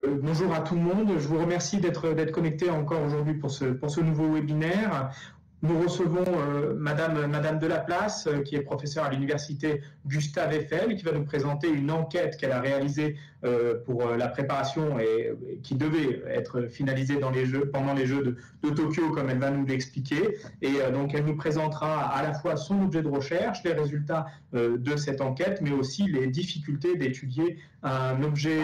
Bonjour à tout le monde. Je vous remercie d'être connecté encore aujourd'hui pour ce nouveau webinaire. Nous recevons Madame Delaplace, qui est professeure à l'université Gustave Eiffel, qui va nous présenter une enquête qu'elle a réalisée pour la préparation et qui devait être finalisée pendant les Jeux de Tokyo, comme elle va nous l'expliquer. Et donc, elle nous présentera à la fois son objet de recherche, les résultats de cette enquête, mais aussi les difficultés d'étudier un objet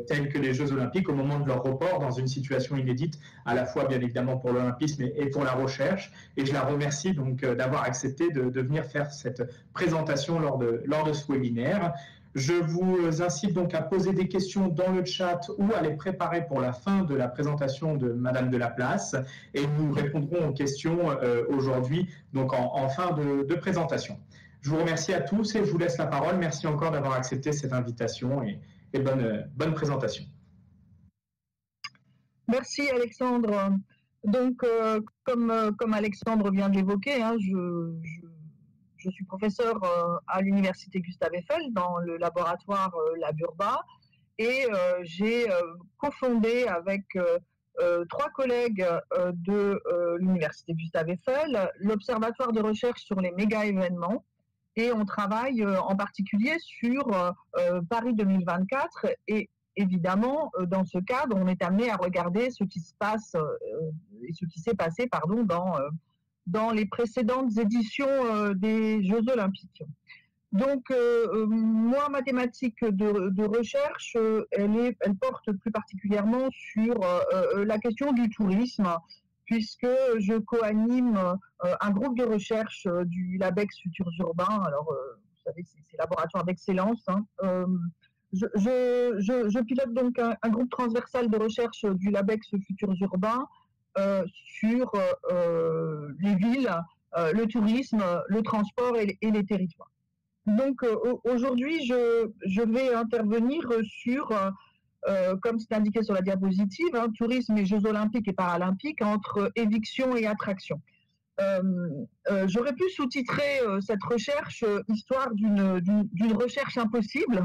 tel que les Jeux Olympiques au moment de leur report dans une situation inédite, à la fois bien évidemment pour l'olympisme et pour la recherche. Et je la remercie donc d'avoir accepté de venir faire cette présentation lors de ce webinaire. Je vous incite donc à poser des questions dans le chat ou à les préparer pour la fin de la présentation de Madame Delaplace, et nous répondrons aux questions aujourd'hui, donc en fin de présentation. Je vous remercie à tous et je vous laisse la parole. Merci encore d'avoir accepté cette invitation et bonne présentation. Merci Alexandre. Donc, comme Alexandre vient de l'évoquer, hein, je suis professeur à l'université Gustave Eiffel dans le laboratoire Laburba, et j'ai cofondé avec trois collègues de l'université Gustave Eiffel l'observatoire de recherche sur les méga-événements, et on travaille en particulier sur Paris 2024, et évidemment, dans ce cadre, on est amené à regarder ce qui se passe et ce qui s'est passé, dans les précédentes éditions des Jeux Olympiques. Donc, moi, ma thématique de recherche, elle porte plus particulièrement sur la question du tourisme, puisque je co-anime un groupe de recherche du LabEx Futurs Urbains. Alors, vous savez, c'est laboratoire d'excellence, hein. Je pilote donc un groupe transversal de recherche du LabEx Futurs Urbains sur les villes, le tourisme, le transport et les territoires. Donc aujourd'hui, je vais intervenir sur, comme c'est indiqué sur la diapositive, hein, tourisme et Jeux olympiques et paralympiques, entre éviction et attraction. J'aurais pu sous-titrer cette recherche histoire d'une recherche impossible,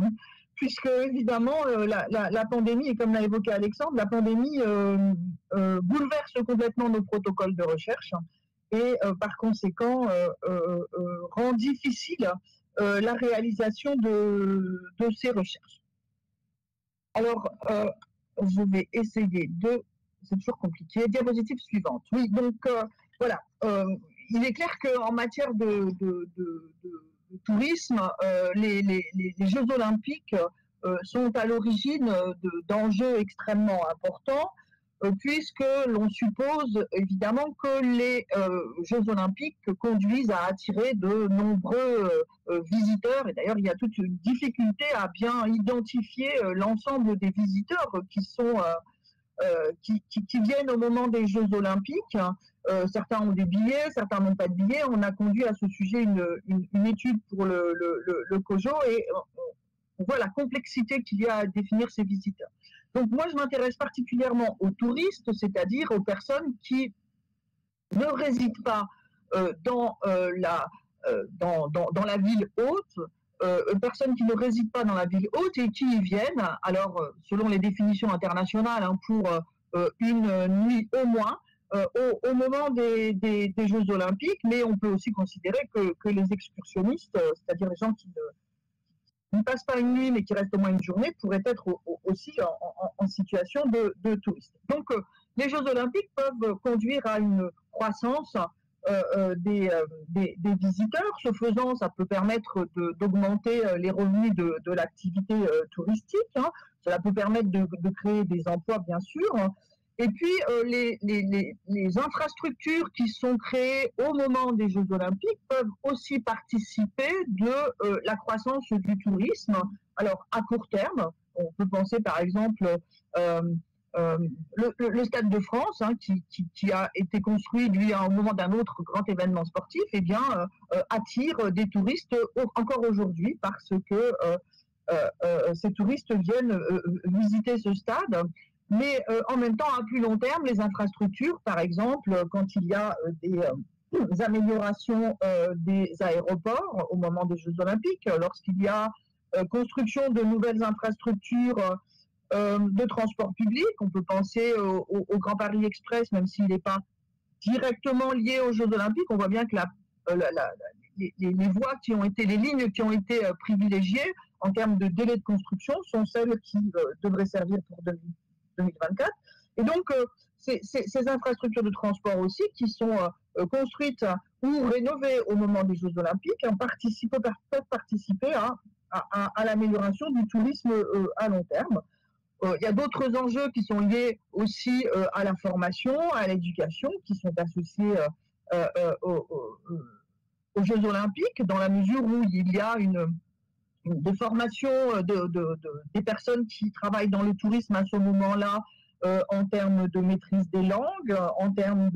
puisque évidemment la pandémie, et comme l'a évoqué Alexandre, la pandémie bouleverse complètement nos protocoles de recherche et par conséquent rend difficile la réalisation de ces recherches. Alors, je vais essayer c'est toujours compliqué. Diapositive suivante. Oui, donc voilà. Il est clair qu'en matière de tourisme, les Jeux olympiques sont à l'origine d'enjeux extrêmement importants, puisque l'on suppose évidemment que les Jeux olympiques conduisent à attirer de nombreux visiteurs, et d'ailleurs il y a toute une difficulté à bien identifier l'ensemble des visiteurs qui viennent au moment des Jeux olympiques. Certains ont des billets, certains n'ont pas de billets. On a conduit à ce sujet une étude pour le COJO, et on voit la complexité qu'il y a à définir ces visiteurs. Donc moi, je m'intéresse particulièrement aux touristes, c'est-à-dire aux personnes qui ne résident pas dans la ville haute, personnes qui ne résident pas dans la ville haute et qui y viennent, alors selon les définitions internationales, hein, pour une nuit au moins, au moment des Jeux olympiques, mais on peut aussi considérer que les excursionnistes, c'est-à-dire les gens qui ne passent pas une nuit mais qui restent au moins une journée, pourraient être aussi en situation de touristes. Donc les Jeux olympiques peuvent conduire à une croissance des visiteurs. Ce faisant, ça peut permettre d'augmenter les revenus de l'activité touristique, hein. Cela peut permettre de créer des emplois, bien sûr. Et puis, les infrastructures qui sont créées au moment des Jeux olympiques peuvent aussi participer de la croissance du tourisme. Alors, à court terme, on peut penser par exemple le Stade de France, hein, qui a été construit, lui, au moment d'un autre grand événement sportif, eh bien, attire des touristes encore aujourd'hui, parce que ces touristes viennent visiter ce stade. Mais en même temps, à plus long terme, les infrastructures, par exemple, quand il y a des améliorations des aéroports au moment des Jeux olympiques, lorsqu'il y a construction de nouvelles infrastructures de transport public. On peut penser au Grand Paris Express, même s'il n'est pas directement lié aux Jeux Olympiques. On voit bien que les voies qui ont été, les lignes qui ont été privilégiées en termes de délai de construction sont celles qui devraient servir pour 2024. Et donc, ces infrastructures de transport aussi, qui sont construites ou rénovées au moment des Jeux Olympiques, peuvent participer à l'amélioration du tourisme à long terme. Il y a d'autres enjeux qui sont liés aussi à la formation, à l'éducation, qui sont associés aux Jeux Olympiques, dans la mesure où il y a des formations des personnes qui travaillent dans le tourisme à ce moment-là, en termes de maîtrise des langues, en termes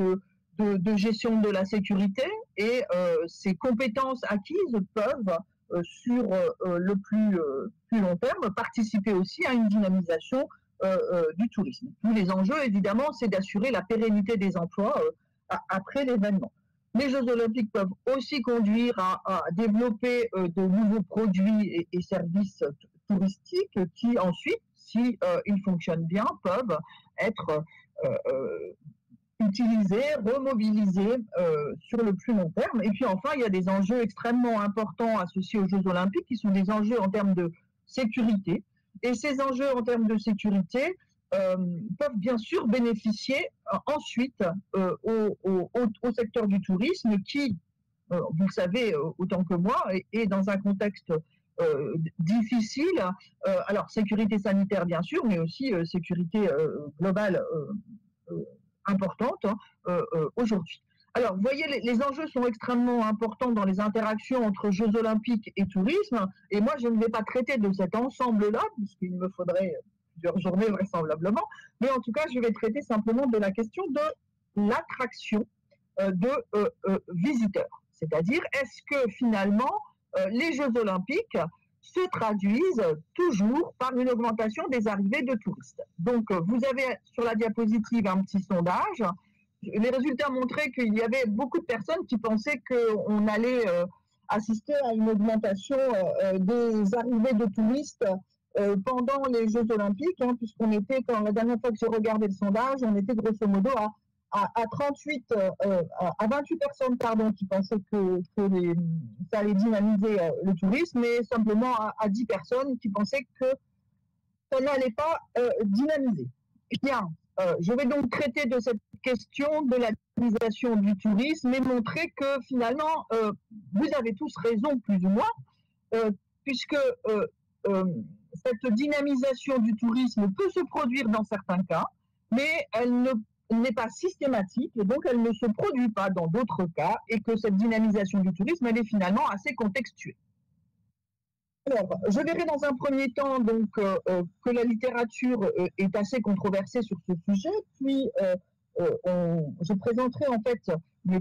de gestion de la sécurité, et ces compétences acquises peuvent, sur le plus long terme, participer aussi à une dynamisation du tourisme. Tous les enjeux, évidemment, c'est d'assurer la pérennité des emplois après l'événement. Les Jeux Olympiques peuvent aussi conduire à développer de nouveaux produits et services touristiques qui ensuite, si ils fonctionnent bien, peuvent être utilisés, remobilisés sur le plus long terme. Et puis enfin, il y a des enjeux extrêmement importants associés aux Jeux Olympiques qui sont des enjeux en termes de sécurité. Et ces enjeux en termes de sécurité peuvent bien sûr bénéficier ensuite au secteur du tourisme qui, vous le savez autant que moi, est dans un contexte difficile. Alors, sécurité sanitaire bien sûr, mais aussi sécurité globale importante aujourd'hui. Alors, vous voyez, les enjeux sont extrêmement importants dans les interactions entre Jeux Olympiques et tourisme, et moi, je ne vais pas traiter de cet ensemble-là, puisqu'il me faudrait plusieurs journées vraisemblablement, mais en tout cas, je vais traiter simplement de la question de l'attraction de visiteurs. C'est-à-dire, est-ce que finalement, les Jeux Olympiques se traduisent toujours par une augmentation des arrivées de touristes. Donc, vous avez sur la diapositive un petit sondage. Les résultats montraient qu'il y avait beaucoup de personnes qui pensaient qu'on allait assister à une augmentation des arrivées de touristes pendant les Jeux Olympiques, puisqu'on était, quand la dernière fois que j'ai regardé le sondage, on était grosso modo à 28 personnes qui pensaient que ça allait dynamiser le tourisme, mais simplement à 10 personnes qui pensaient que ça n'allait pas dynamiser. Bien, je vais donc traiter de cette question de la dynamisation du tourisme et montrer que finalement, vous avez tous raison plus ou moins, puisque cette dynamisation du tourisme peut se produire dans certains cas, mais elle n'est pas systématique et donc elle ne se produit pas dans d'autres cas, et que cette dynamisation du tourisme, elle est finalement assez contextuelle. Alors, je verrai dans un premier temps donc que la littérature est assez controversée sur ce sujet, puis je présenterai en fait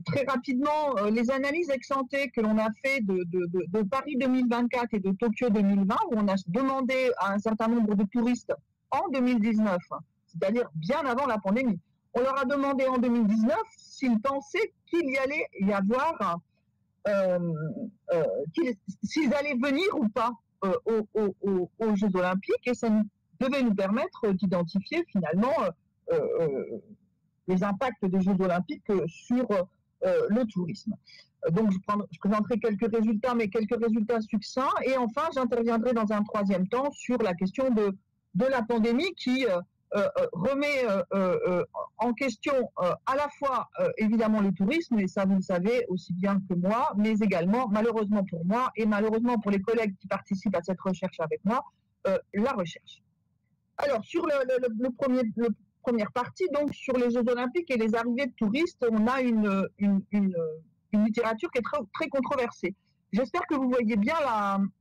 très rapidement les analyses ex-ante que l'on a fait de Paris 2024 et de Tokyo 2020, où on a demandé à un certain nombre de touristes en 2019, c'est-à-dire bien avant la pandémie. On leur a demandé en 2019 s'ils pensaient qu'il y allait y avoir, s'ils allaient venir ou pas aux Jeux Olympiques, et ça devait nous permettre d'identifier finalement les impacts des Jeux Olympiques sur le tourisme. Donc je présenterai quelques résultats, mais quelques résultats succincts, et enfin j'interviendrai dans un troisième temps sur la question de la pandémie qui remet en question à la fois évidemment le tourisme, et ça vous le savez aussi bien que moi, mais également malheureusement pour moi et malheureusement pour les collègues qui participent à cette recherche avec moi, la recherche. Alors sur la première partie, donc sur les Jeux Olympiques et les arrivées de touristes, on a une littérature qui est très, très controversée. J'espère que vous voyez bien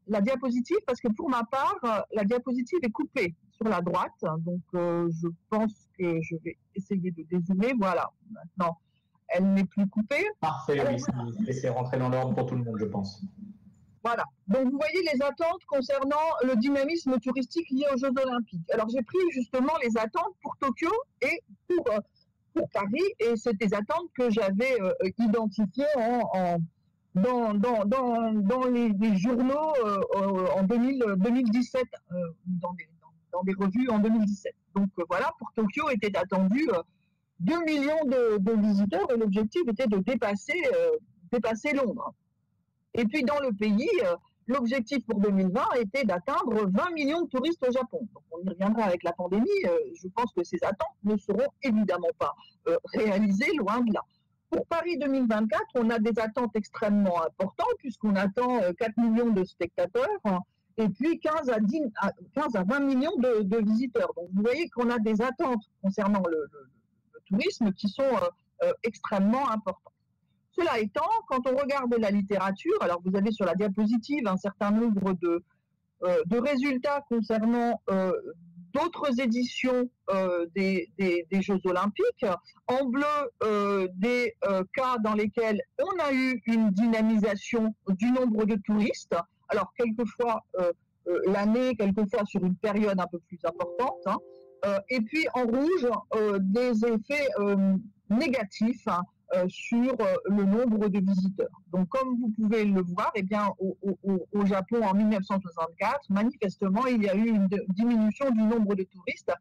la diapositive, parce que pour ma part, la diapositive est coupée sur la droite, donc je pense que je vais essayer de dézoomer. Voilà, maintenant elle n'est plus coupée. Parfait, oui, c'est rentré dans l'ordre pour tout le monde, je pense. Voilà, donc vous voyez les attentes concernant le dynamisme touristique lié aux Jeux Olympiques. Alors j'ai pris justement les attentes pour Tokyo et pour Paris, et c'est des attentes que j'avais identifiées dans les journaux en 2017, dans dans des revues en 2017. Donc voilà, pour Tokyo était attendu 2 millions de visiteurs et l'objectif était de dépasser Londres. Et puis dans le pays, l'objectif pour 2020 était d'atteindre 20 millions de touristes au Japon. Donc on y reviendra avec la pandémie. Je pense que ces attentes ne seront évidemment pas réalisées, loin de là. Pour Paris 2024, on a des attentes extrêmement importantes puisqu'on attend 4 millions de spectateurs et puis 15 à 20 millions de visiteurs. Donc vous voyez qu'on a des attentes concernant le tourisme qui sont extrêmement importantes. Cela étant, quand on regarde la littérature, alors vous avez sur la diapositive un certain nombre de résultats concernant d'autres éditions des Jeux Olympiques. En bleu, des cas dans lesquels on a eu une dynamisation du nombre de touristes. Alors, quelquefois l'année, quelquefois sur une période un peu plus importante. Hein. Et puis, en rouge, des effets négatifs sur le nombre de visiteurs. Donc, comme vous pouvez le voir, eh bien, au Japon en 1964, manifestement, il y a eu une diminution du nombre de touristes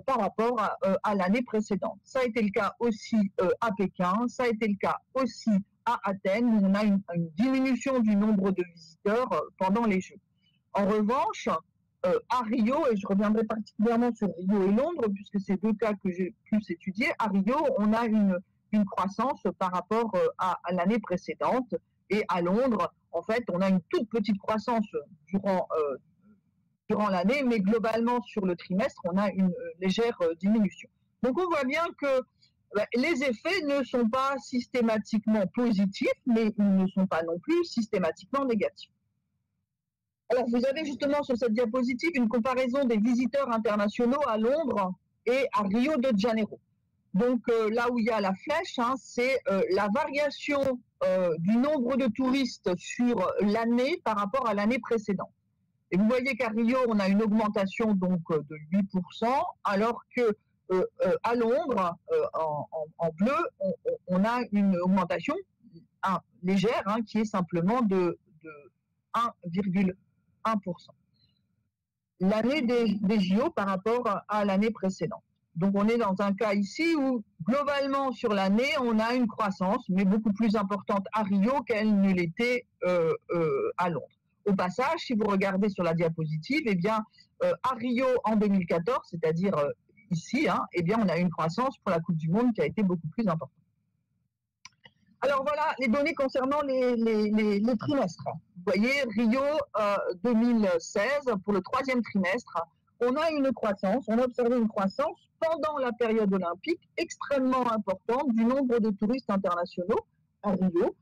par rapport à l'année précédente. Ça a été le cas aussi à Pékin, ça a été le cas aussi à Athènes, où on a une diminution du nombre de visiteurs pendant les Jeux. En revanche, à Rio, et je reviendrai particulièrement sur Rio et Londres, puisque c'est deux cas que j'ai plus étudiés, à Rio, on a une croissance par rapport à l'année précédente. Et à Londres, en fait, on a une toute petite croissance durant l'année, mais globalement, sur le trimestre, on a une légère diminution. Donc, on voit bien que les effets ne sont pas systématiquement positifs, mais ils ne sont pas non plus systématiquement négatifs. Alors, vous avez justement sur cette diapositive une comparaison des visiteurs internationaux à Londres et à Rio de Janeiro. Donc là où il y a la flèche, hein, c'est la variation du nombre de touristes sur l'année par rapport à l'année précédente. Et vous voyez qu'à Rio, on a une augmentation donc de 8%, alors que à Londres, en bleu, on a une augmentation légère, hein, qui est simplement de 1,1%. L'année des JO par rapport à l'année précédente. Donc on est dans un cas ici où globalement sur l'année on a une croissance mais beaucoup plus importante à Rio qu'elle ne l'était à Londres. Au passage, si vous regardez sur la diapositive, eh bien à Rio en 2014, c'est-à-dire ici, hein, eh bien on a une croissance pour la Coupe du Monde qui a été beaucoup plus importante. Alors voilà les données concernant les trimestres. Vous voyez Rio 2016 pour le troisième trimestre. On a une croissance, on a observé une croissance pendant la période olympique extrêmement importante du nombre de touristes internationaux à Rio,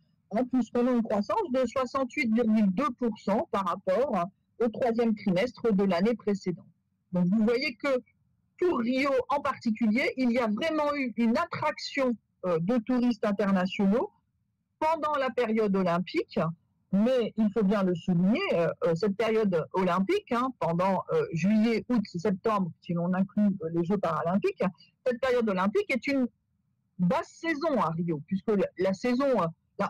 puisqu'on a une croissance de 68,2% par rapport au troisième trimestre de l'année précédente. Donc vous voyez que pour Rio en particulier, il y a vraiment eu une attraction de touristes internationaux pendant la période olympique. Mais il faut bien le souligner, cette période olympique, hein, pendant juillet, août, septembre, si l'on inclut les Jeux paralympiques, cette période olympique est une basse saison à Rio, puisque la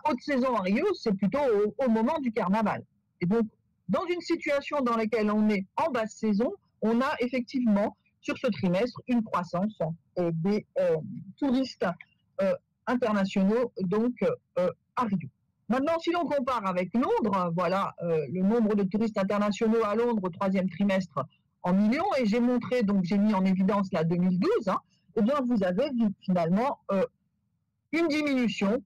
haute saison à Rio, c'est plutôt au moment du carnaval. Et donc, dans une situation dans laquelle on est en basse saison, on a effectivement, sur ce trimestre, une croissance des touristes internationaux, donc à Rio. Maintenant, si l'on compare avec Londres, voilà le nombre de touristes internationaux à Londres au troisième trimestre en millions, et j'ai montré, donc j'ai mis en évidence la 2012, hein, eh bien vous avez finalement une diminution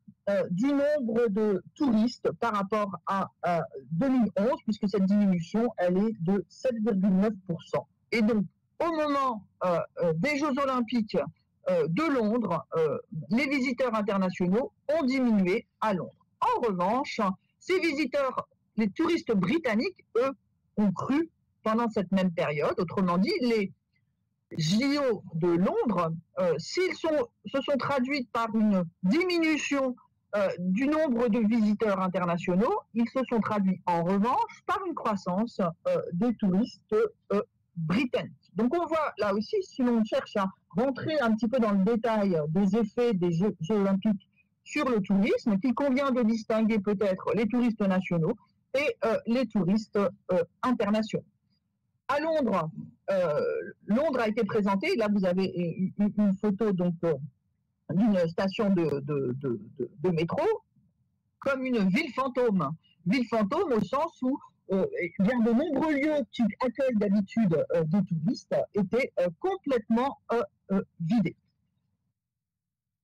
du nombre de touristes par rapport à 2011, puisque cette diminution, elle est de 7,9%. Et donc, au moment des Jeux Olympiques de Londres, les visiteurs internationaux ont diminué à Londres. En revanche, ces visiteurs, les touristes britanniques, eux, ont cru pendant cette même période. Autrement dit, les JO de Londres, s'ils se sont traduits par une diminution du nombre de visiteurs internationaux, ils se sont traduits en revanche par une croissance des touristes britanniques. Donc on voit là aussi, si l'on cherche à rentrer un petit peu dans le détail des effets des Jeux olympiques sur le tourisme, qu'il convient de distinguer peut-être les touristes nationaux et les touristes internationaux. À Londres, Londres a été présentée. Là, vous avez une photo donc d'une station de métro comme une ville fantôme. Ville fantôme au sens où bien de nombreux lieux qui accueillent d'habitude des touristes étaient complètement vidés.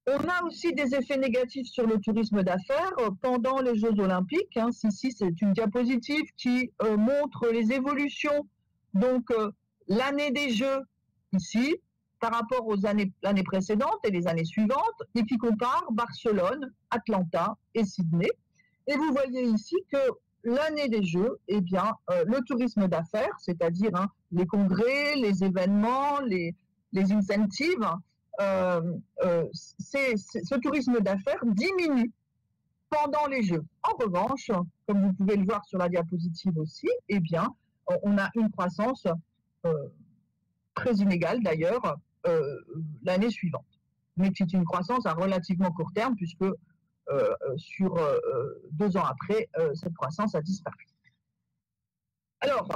On a aussi des effets négatifs sur le tourisme d'affaires pendant les Jeux Olympiques. Hein. Ici, c'est une diapositive qui montre les évolutions. Donc, l'année des Jeux, ici, par rapport aux l'année précédente et les années suivantes, et qui compare Barcelone, Atlanta et Sydney. Et vous voyez ici que l'année des Jeux, eh bien, le tourisme d'affaires, c'est-à-dire hein, les congrès, les événements, les incentives, ce tourisme d'affaires diminue pendant les Jeux. En revanche, comme vous pouvez le voir sur la diapositive aussi, eh bien, on a une croissance très inégale d'ailleurs l'année suivante. Mais c'est une croissance à relativement court terme puisque sur 2 ans après, cette croissance a disparu. Alors,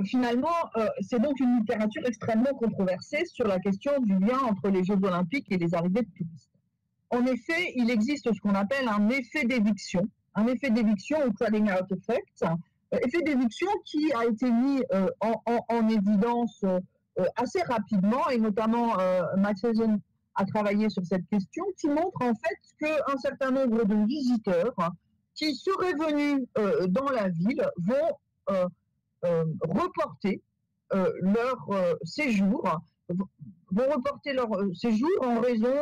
finalement, c'est donc une littérature extrêmement controversée sur la question du lien entre les Jeux Olympiques et les arrivées de touristes. En effet, il existe ce qu'on appelle un effet d'éviction ou crowding out effect, effet d'éviction qui a été mis en évidence assez rapidement, et notamment Matheson a travaillé sur cette question, qui montre en fait qu'un certain nombre de visiteurs qui seraient venus dans la ville vont reporter leur séjour, en raison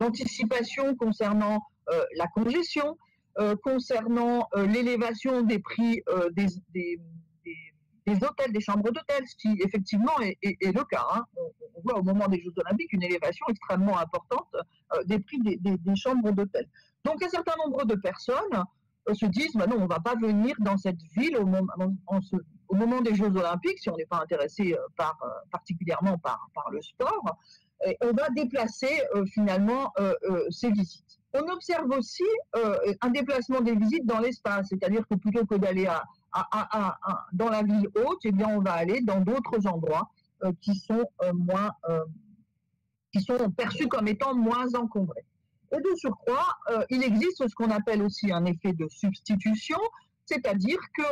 d'anticipation concernant la congestion, concernant l'élévation des prix des hôtels, des chambres d'hôtel, ce qui effectivement est le cas. Hein. On voit au moment des Jeux Olympiques une élévation extrêmement importante des prix des chambres d'hôtel. Donc un certain nombre de personnes se disent bah non, on ne va pas venir dans cette ville au moment des Jeux Olympiques si on n'est pas intéressé particulièrement par le sport. Et on va déplacer finalement ces visites. On observe aussi un déplacement des visites dans l'espace, c'est-à-dire que plutôt que d'aller dans la ville haute, eh bien on va aller dans d'autres endroits qui sont perçus comme étant moins encombrés. Et de surcroît, il existe ce qu'on appelle aussi un effet de substitution, c'est-à-dire que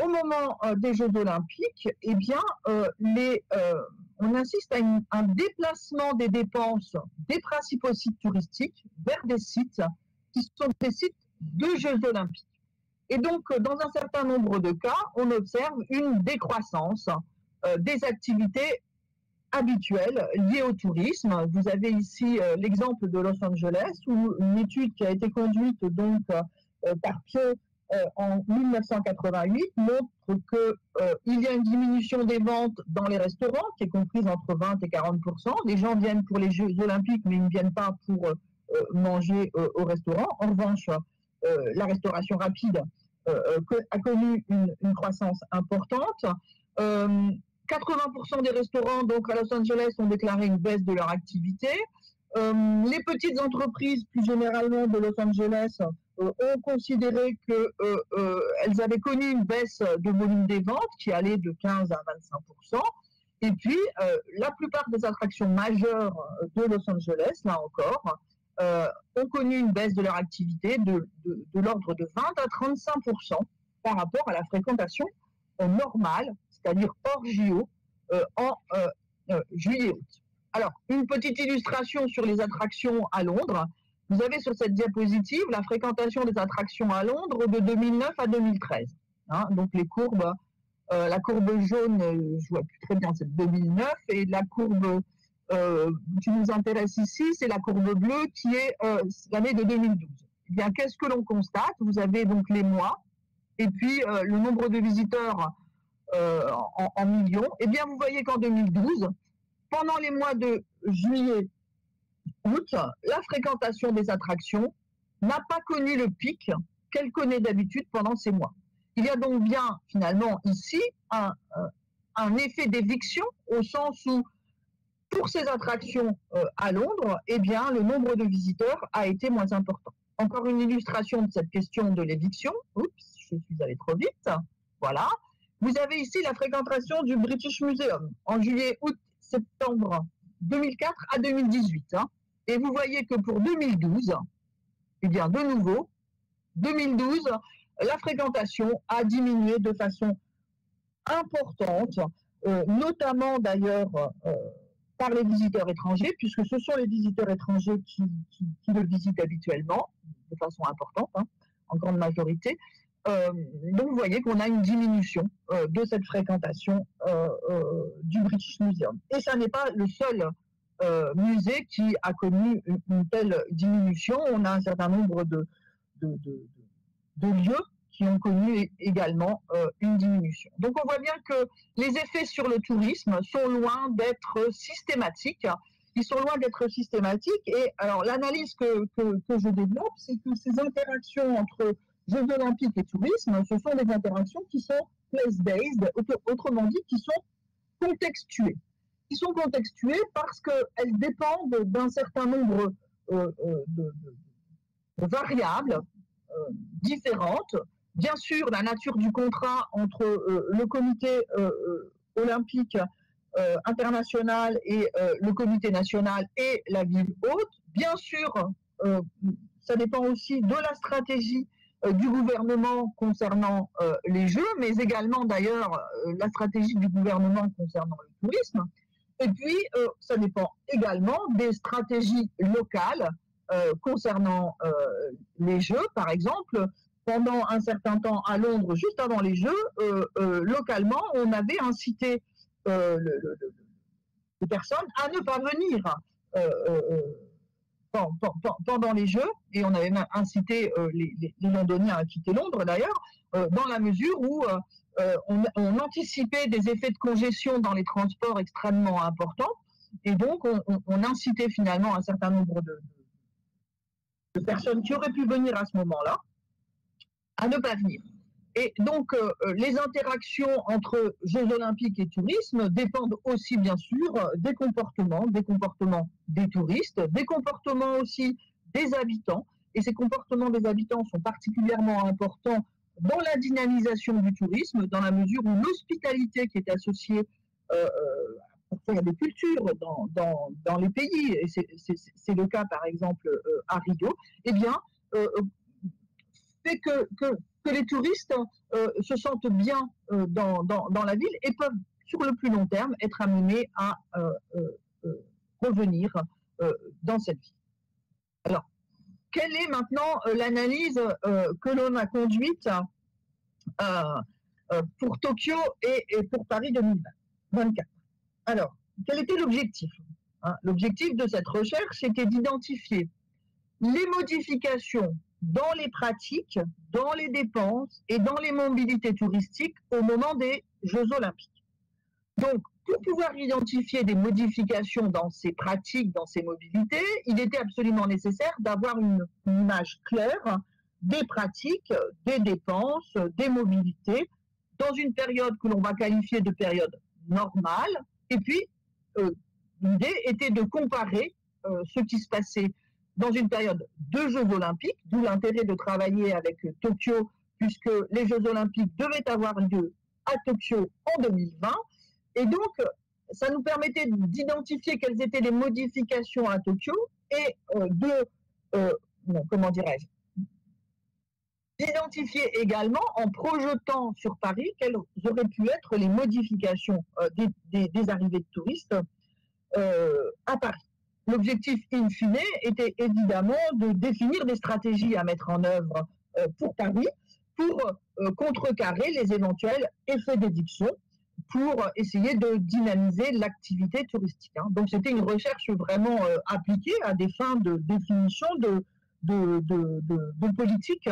au moment des Jeux Olympiques, eh bien, on assiste à un déplacement des dépenses des principaux sites touristiques vers des sites qui sont des sites de Jeux Olympiques. Et donc, dans un certain nombre de cas, on observe une décroissance des activités habituelles liées au tourisme. Vous avez ici l'exemple de Los Angeles, où une étude qui a été conduite donc par Pio en 1988 montre qu'il y a une diminution des ventes dans les restaurants qui est comprise entre 20 et 40%. Les gens viennent pour les Jeux Olympiques, mais ils ne viennent pas pour manger au restaurant. En revanche, la restauration rapide a connu une croissance importante. 80% des restaurants donc à Los Angeles ont déclaré une baisse de leur activité. Les petites entreprises, plus généralement de Los Angeles, ont considéré qu'elles avaient connu une baisse de volume des ventes qui allait de 15 à 25%. Et puis, la plupart des attractions majeures de Los Angeles, là encore, ont connu une baisse de leur activité de l'ordre de 20 à 35% par rapport à la fréquentation normale, c'est-à-dire hors JO, en juillet-août. Alors, une petite illustration sur les attractions à Londres. Vous avez sur cette diapositive la fréquentation des attractions à Londres de 2009 à 2013. Hein, donc les courbes, la courbe jaune, je ne vois plus très bien, c'est 2009, et la courbe qui nous intéresse ici, c'est la courbe bleue qui est l'année de 2012. Eh bien, qu'est-ce que l'on constate? Vous avez donc les mois, et puis le nombre de visiteurs en millions. Eh bien, vous voyez qu'en 2012, pendant les mois de juillet, août, la fréquentation des attractions n'a pas connu le pic qu'elle connaît d'habitude pendant ces mois. Il y a donc bien, finalement, ici, un effet d'éviction, au sens où, pour ces attractions à Londres, eh bien, le nombre de visiteurs a été moins important. Encore une illustration de cette question de l'éviction. Oups, je suis allée trop vite. Voilà. Vous avez ici la fréquentation du British Museum en juillet, août, septembre 2004 à 2018. Hein. Et vous voyez que pour 2012, eh bien, de nouveau, 2012, la fréquentation a diminué de façon importante, notamment d'ailleurs par les visiteurs étrangers, puisque ce sont les visiteurs étrangers qui le visitent habituellement, de façon importante, hein, en grande majorité. Donc vous voyez qu'on a une diminution de cette fréquentation du British Museum. Et ça n'est pas le seul musée qui a connu une telle diminution. On a un certain nombre de lieux qui ont connu également une diminution. Donc on voit bien que les effets sur le tourisme sont loin d'être systématiques. Ils sont loin d'être systématiques. Et alors l'analyse que je développe, c'est que ces interactions entre Jeux olympiques et tourisme, ce sont des interactions qui sont place-based, autrement dit, qui sont contextuées. Qui sont contextuées parce qu'elles dépendent d'un certain nombre de variables différentes. Bien sûr, la nature du contrat entre le comité olympique international et le comité national et la ville hôte. Bien sûr, ça dépend aussi de la stratégie du gouvernement concernant les Jeux, mais également d'ailleurs la stratégie du gouvernement concernant le tourisme. Et puis, ça dépend également des stratégies locales concernant les Jeux. Par exemple, pendant un certain temps à Londres, juste avant les Jeux, localement, on avait incité les personnes à ne pas venir pendant les Jeux, et on avait même incité les Londoniens à quitter Londres d'ailleurs, dans la mesure où on anticipait des effets de congestion dans les transports extrêmement importants, et donc on incitait finalement un certain nombre de personnes qui auraient pu venir à ce moment-là à ne pas venir. Et donc, les interactions entre Jeux olympiques et tourisme dépendent aussi, bien sûr, des comportements des touristes, des comportements aussi des habitants. Et ces comportements des habitants sont particulièrement importants dans la dynamisation du tourisme, dans la mesure où l'hospitalité qui est associée à des cultures dans les pays, et c'est le cas par exemple à Rio, eh bien, fait que les touristes se sentent bien dans la ville et peuvent, sur le plus long terme, être amenés à revenir dans cette ville. Alors, quelle est maintenant l'analyse que l'on a conduite pour Tokyo et pour Paris 2024? Alors, quel était l'objectif? L'objectif de cette recherche, c'était d'identifier les modifications dans les pratiques, dans les dépenses et dans les mobilités touristiques au moment des Jeux olympiques. Donc, pour pouvoir identifier des modifications dans ces pratiques, dans ces mobilités, il était absolument nécessaire d'avoir une image claire des pratiques, des dépenses, des mobilités, dans une période que l'on va qualifier de période normale. Et puis, l'idée était de comparer ce qui se passait dans une période de Jeux olympiques, d'où l'intérêt de travailler avec Tokyo, puisque les Jeux olympiques devaient avoir lieu à Tokyo en 2020. Et donc, ça nous permettait d'identifier quelles étaient les modifications à Tokyo et d'identifier également, en projetant sur Paris, quelles auraient pu être les modifications des arrivées de touristes à Paris. L'objectif in fine était évidemment de définir des stratégies à mettre en œuvre pour Paris, pour contrecarrer les éventuels effets d'éviction, pour essayer de dynamiser l'activité touristique. Donc c'était une recherche vraiment appliquée à des fins de définition de politique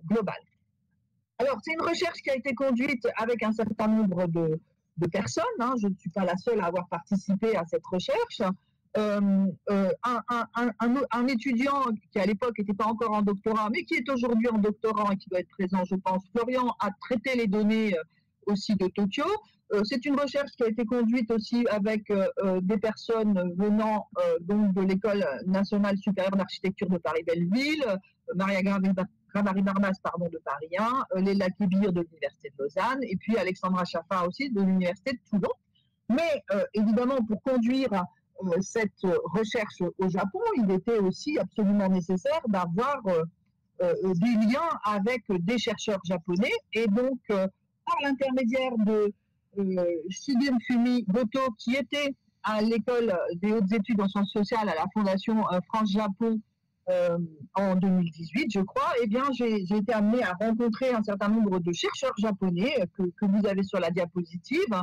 globale. Alors c'est une recherche qui a été conduite avec un certain nombre de personnes. Je ne suis pas la seule à avoir participé à cette recherche. Un étudiant qui à l'époque n'était pas encore en doctorat, mais qui est aujourd'hui en doctorat et qui doit être présent, je pense, Florian, a traité les données aussi de Tokyo. C'est une recherche qui a été conduite aussi avec des personnes venant donc de l'École nationale supérieure d'architecture de Paris-Belleville, Maria Ramari Barbas, pardon, de Paris 1, Léla Kébir de l'Université de Lausanne, et puis Alexandra Schaffa aussi de l'Université de Toulon. Mais évidemment, pour conduire cette recherche au Japon, il était aussi absolument nécessaire d'avoir des liens avec des chercheurs japonais. Et donc, par l'intermédiaire de Shigen Fumi Goto, qui était à l'école des hautes études en sciences sociales à la Fondation France-Japon en 2018, je crois, eh bien, j'ai été amenée à rencontrer un certain nombre de chercheurs japonais que vous avez sur la diapositive,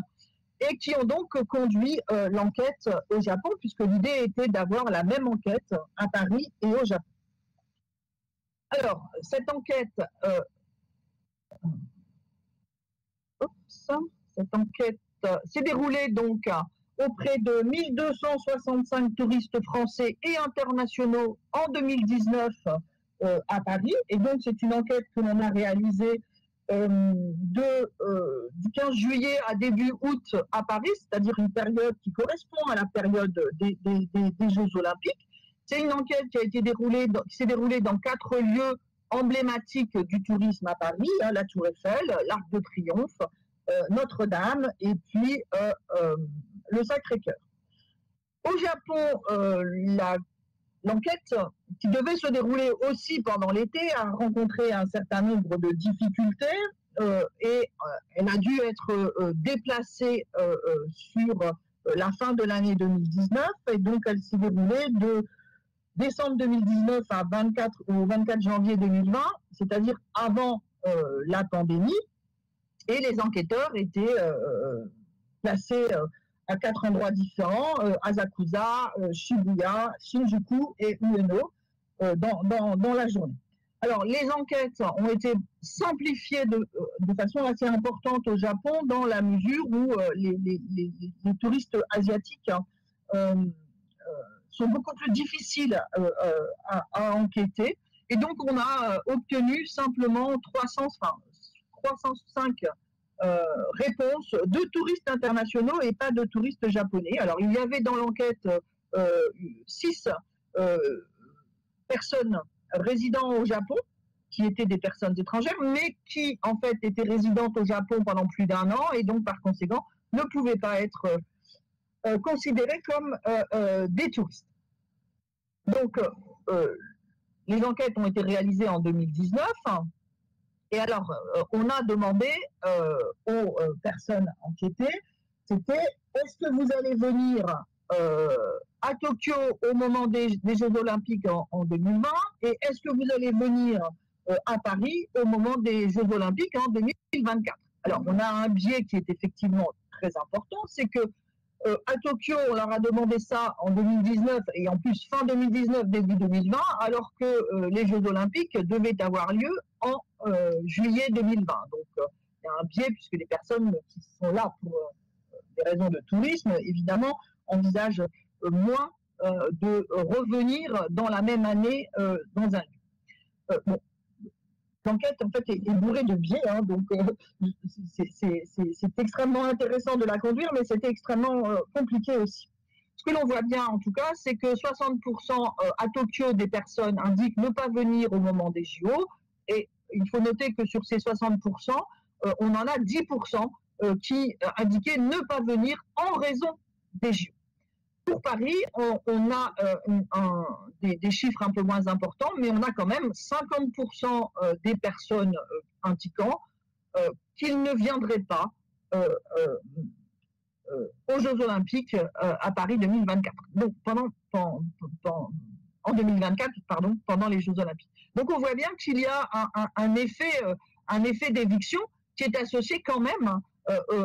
et qui ont donc conduit l'enquête au Japon, puisque l'idée était d'avoir la même enquête à Paris et au Japon. Alors, cette enquête s'est déroulée donc auprès de 1265 touristes français et internationaux en 2019 à Paris. Et donc, c'est une enquête que l'on a réalisée du 15 juillet à début août à Paris, c'est-à-dire une période qui correspond à la période des Jeux Olympiques. C'est une enquête qui s'est déroulée dans 4 lieux emblématiques du tourisme à Paris, hein, la Tour Eiffel, l'Arc de Triomphe, Notre-Dame et puis le Sacré-Cœur. Au Japon, l'enquête, qui devait se dérouler aussi pendant l'été, a rencontré un certain nombre de difficultés et elle a dû être déplacée sur la fin de l'année 2019, et donc elle s'est déroulée de décembre 2019 au 24 janvier 2020, c'est-à-dire avant la pandémie, et les enquêteurs étaient placés à 4 endroits différents, Asakusa, Shibuya, Shinjuku et Ueno, dans la journée. Alors, les enquêtes ont été simplifiées de façon assez importante au Japon, dans la mesure où les touristes asiatiques sont beaucoup plus difficiles à enquêter. Et donc, on a obtenu simplement 305 réponses de touristes internationaux et pas de touristes japonais. Alors, il y avait dans l'enquête 6 personnes résidant au Japon, qui étaient des personnes étrangères, mais qui, en fait, étaient résidentes au Japon pendant plus d'1 an, et donc, par conséquent, ne pouvaient pas être considérées comme des touristes. Donc, les enquêtes ont été réalisées en 2019, et alors, on a demandé aux personnes enquêtées, c'était, est-ce que vous allez venir à Tokyo au moment des Jeux Olympiques en 2020, et est-ce que vous allez venir à Paris au moment des Jeux Olympiques en 2024? Alors, on a un biais qui est effectivement très important, c'est que à Tokyo, on leur a demandé ça en 2019, et en plus fin 2019, début 2020, alors que les Jeux Olympiques devaient avoir lieu en juillet 2020. Donc, il y a un biais, puisque les personnes qui sont là pour des raisons de tourisme, évidemment, envisagent moins de revenir dans la même année dans un lieu. Bon. L'enquête, en fait, est bourrée de biais, hein, donc c'est extrêmement intéressant de la conduire, mais c'était extrêmement compliqué aussi. Ce que l'on voit bien, en tout cas, c'est que 60% à Tokyo des personnes indiquent ne pas venir au moment des JO, et il faut noter que sur ces 60%, on en a 10% qui indiquaient ne pas venir en raison des JO. Pour Paris, on a des chiffres un peu moins importants, mais on a quand même 50% des personnes indiquant qu'ils ne viendraient pas aux Jeux Olympiques à Paris 2024. Donc en 2024, pardon, pendant les Jeux Olympiques. Donc on voit bien qu'il y a un effet d'éviction qui est associé quand même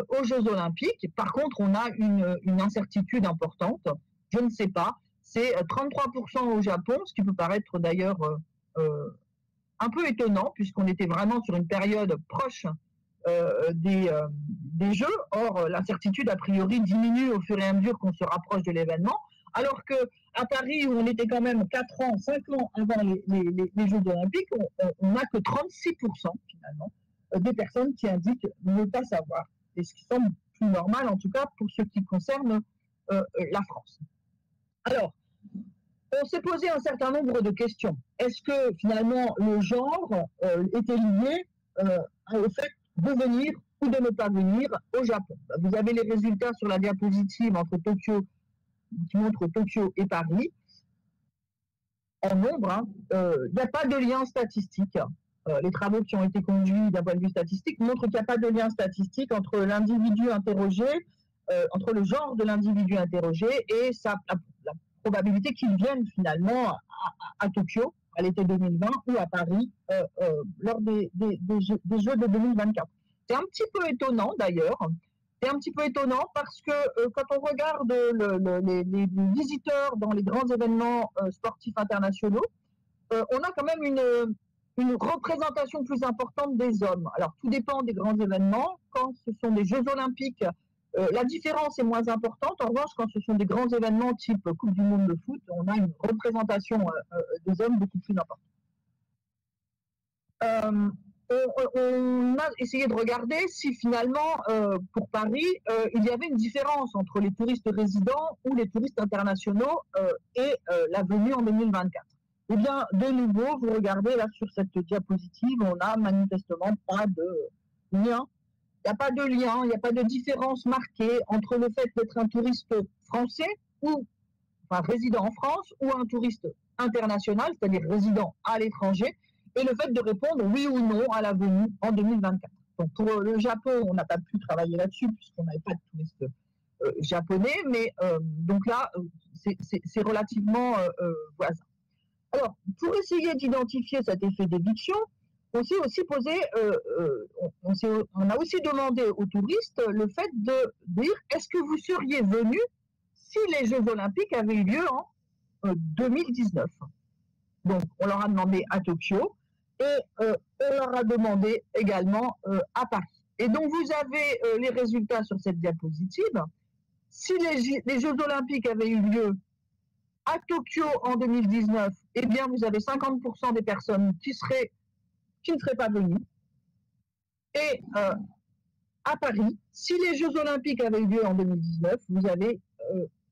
aux Jeux Olympiques. Par contre, on a une incertitude importante. Je ne sais pas. C'est 33% au Japon, ce qui peut paraître d'ailleurs un peu étonnant, puisqu'on était vraiment sur une période proche des Jeux. Or, l'incertitude, a priori, diminue au fur et à mesure qu'on se rapproche de l'événement. Alors qu'à Paris, où on était quand même 4 ans, 5 ans avant les Jeux Olympiques, on n'a que 36% finalement des personnes qui indiquent ne pas savoir. Et ce qui semble plus normal, en tout cas, pour ce qui concerne la France. Alors, on s'est posé un certain nombre de questions. Est-ce que finalement le genre était lié au fait de venir ou de ne pas venir au Japon? Vous avez les résultats sur la diapositive entre Tokyo, qui montre Tokyo et Paris. En nombre, il n'y a pas de lien statistique. Les travaux qui ont été conduits d'un point de vue statistique montrent qu'il n'y a pas de lien statistique entre l'individu interrogé, entre le genre de l'individu interrogé et la probabilité qu'il vienne finalement à Tokyo à l'été 2020 ou à Paris lors des Jeux de 2024. C'est un petit peu étonnant d'ailleurs. C'est un petit peu étonnant parce que quand on regarde les visiteurs dans les grands événements sportifs internationaux, on a quand même une représentation plus importante des hommes. Alors tout dépend des grands événements. Quand ce sont des Jeux olympiques, la différence est moins importante. En revanche, quand ce sont des grands événements type Coupe du monde de foot, on a une représentation des hommes beaucoup plus importante. On a essayé de regarder si finalement, pour Paris, il y avait une différence entre les touristes résidents ou les touristes internationaux et la venue en 2024. Eh bien, de nouveau, vous regardez là sur cette diapositive, on n'a manifestement pas de lien. Il n'y a pas de lien, il n'y a pas de différence marquée entre le fait d'être un touriste français ou enfin résident en France ou un touriste international, c'est-à-dire résident à l'étranger, et le fait de répondre oui ou non à la venue en 2024. Donc pour le Japon, on n'a pas pu travailler là-dessus puisqu'on n'avait pas de touristes japonais, mais donc là, c'est relativement voisin. Alors, pour essayer d'identifier cet effet d'éviction, on s'est aussi posé, on a aussi demandé aux touristes le fait de dire est-ce que vous seriez venus si les Jeux Olympiques avaient eu lieu en 2019. Donc, on leur a demandé à Tokyo et on leur a demandé également à Paris. Et donc, vous avez les résultats sur cette diapositive. Si les Jeux Olympiques avaient eu lieu à Tokyo en 2019, eh bien, vous avez 50% des personnes qui ne seraient pas venues. Et à Paris, si les Jeux Olympiques avaient eu lieu en 2019, vous avez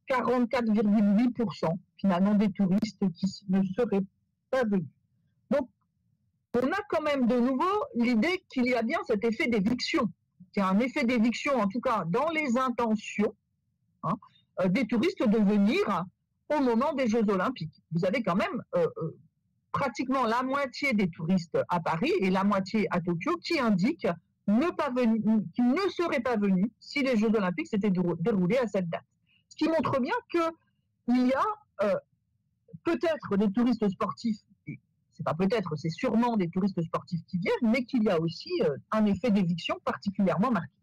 44,8% finalement des touristes qui ne seraient pas venus. Donc, on a quand même de nouveau l'idée qu'il y a bien cet effet d'éviction. Il y a un effet d'éviction, en tout cas dans les intentions des touristes de venir au moment des Jeux Olympiques. Vous avez quand même pratiquement la moitié des touristes à Paris et la moitié à Tokyo qui indiquent qu'ils ne seraient pas venus si les Jeux Olympiques s'étaient déroulés à cette date. Ce qui montre bien qu'il y a peut-être des touristes sportifs, c'est pas peut-être, c'est sûrement des touristes sportifs qui viennent, mais qu'il y a aussi un effet d'éviction particulièrement marqué.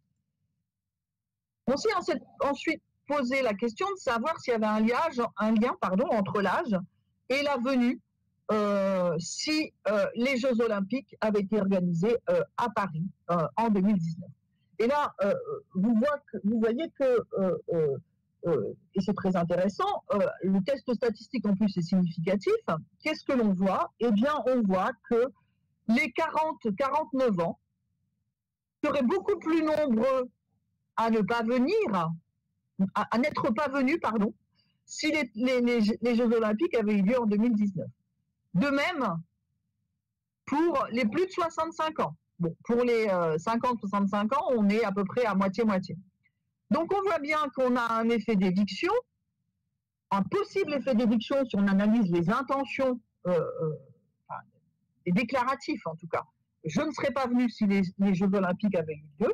On s'est ensuite posé la question de savoir s'il y avait un lien entre l'âge et la venue si les Jeux Olympiques avaient été organisés à Paris en 2019. Et là, vous voyez que, et c'est très intéressant, le test statistique en plus est significatif. Qu'est-ce que l'on voit? Eh bien, on voit que les 40-49 ans seraient beaucoup plus nombreux à ne pas venir, à n'être pas venus, pardon, si les Jeux Olympiques avaient eu lieu en 2019. De même, pour les plus de 65 ans. Bon, pour les 50-65 ans, on est à peu près à moitié-moitié. Donc, on voit bien qu'on a un effet d'éviction, un possible effet d'éviction si on analyse les intentions, les déclaratifs en tout cas. Je ne serais pas venu si les Jeux Olympiques avaient eu lieu.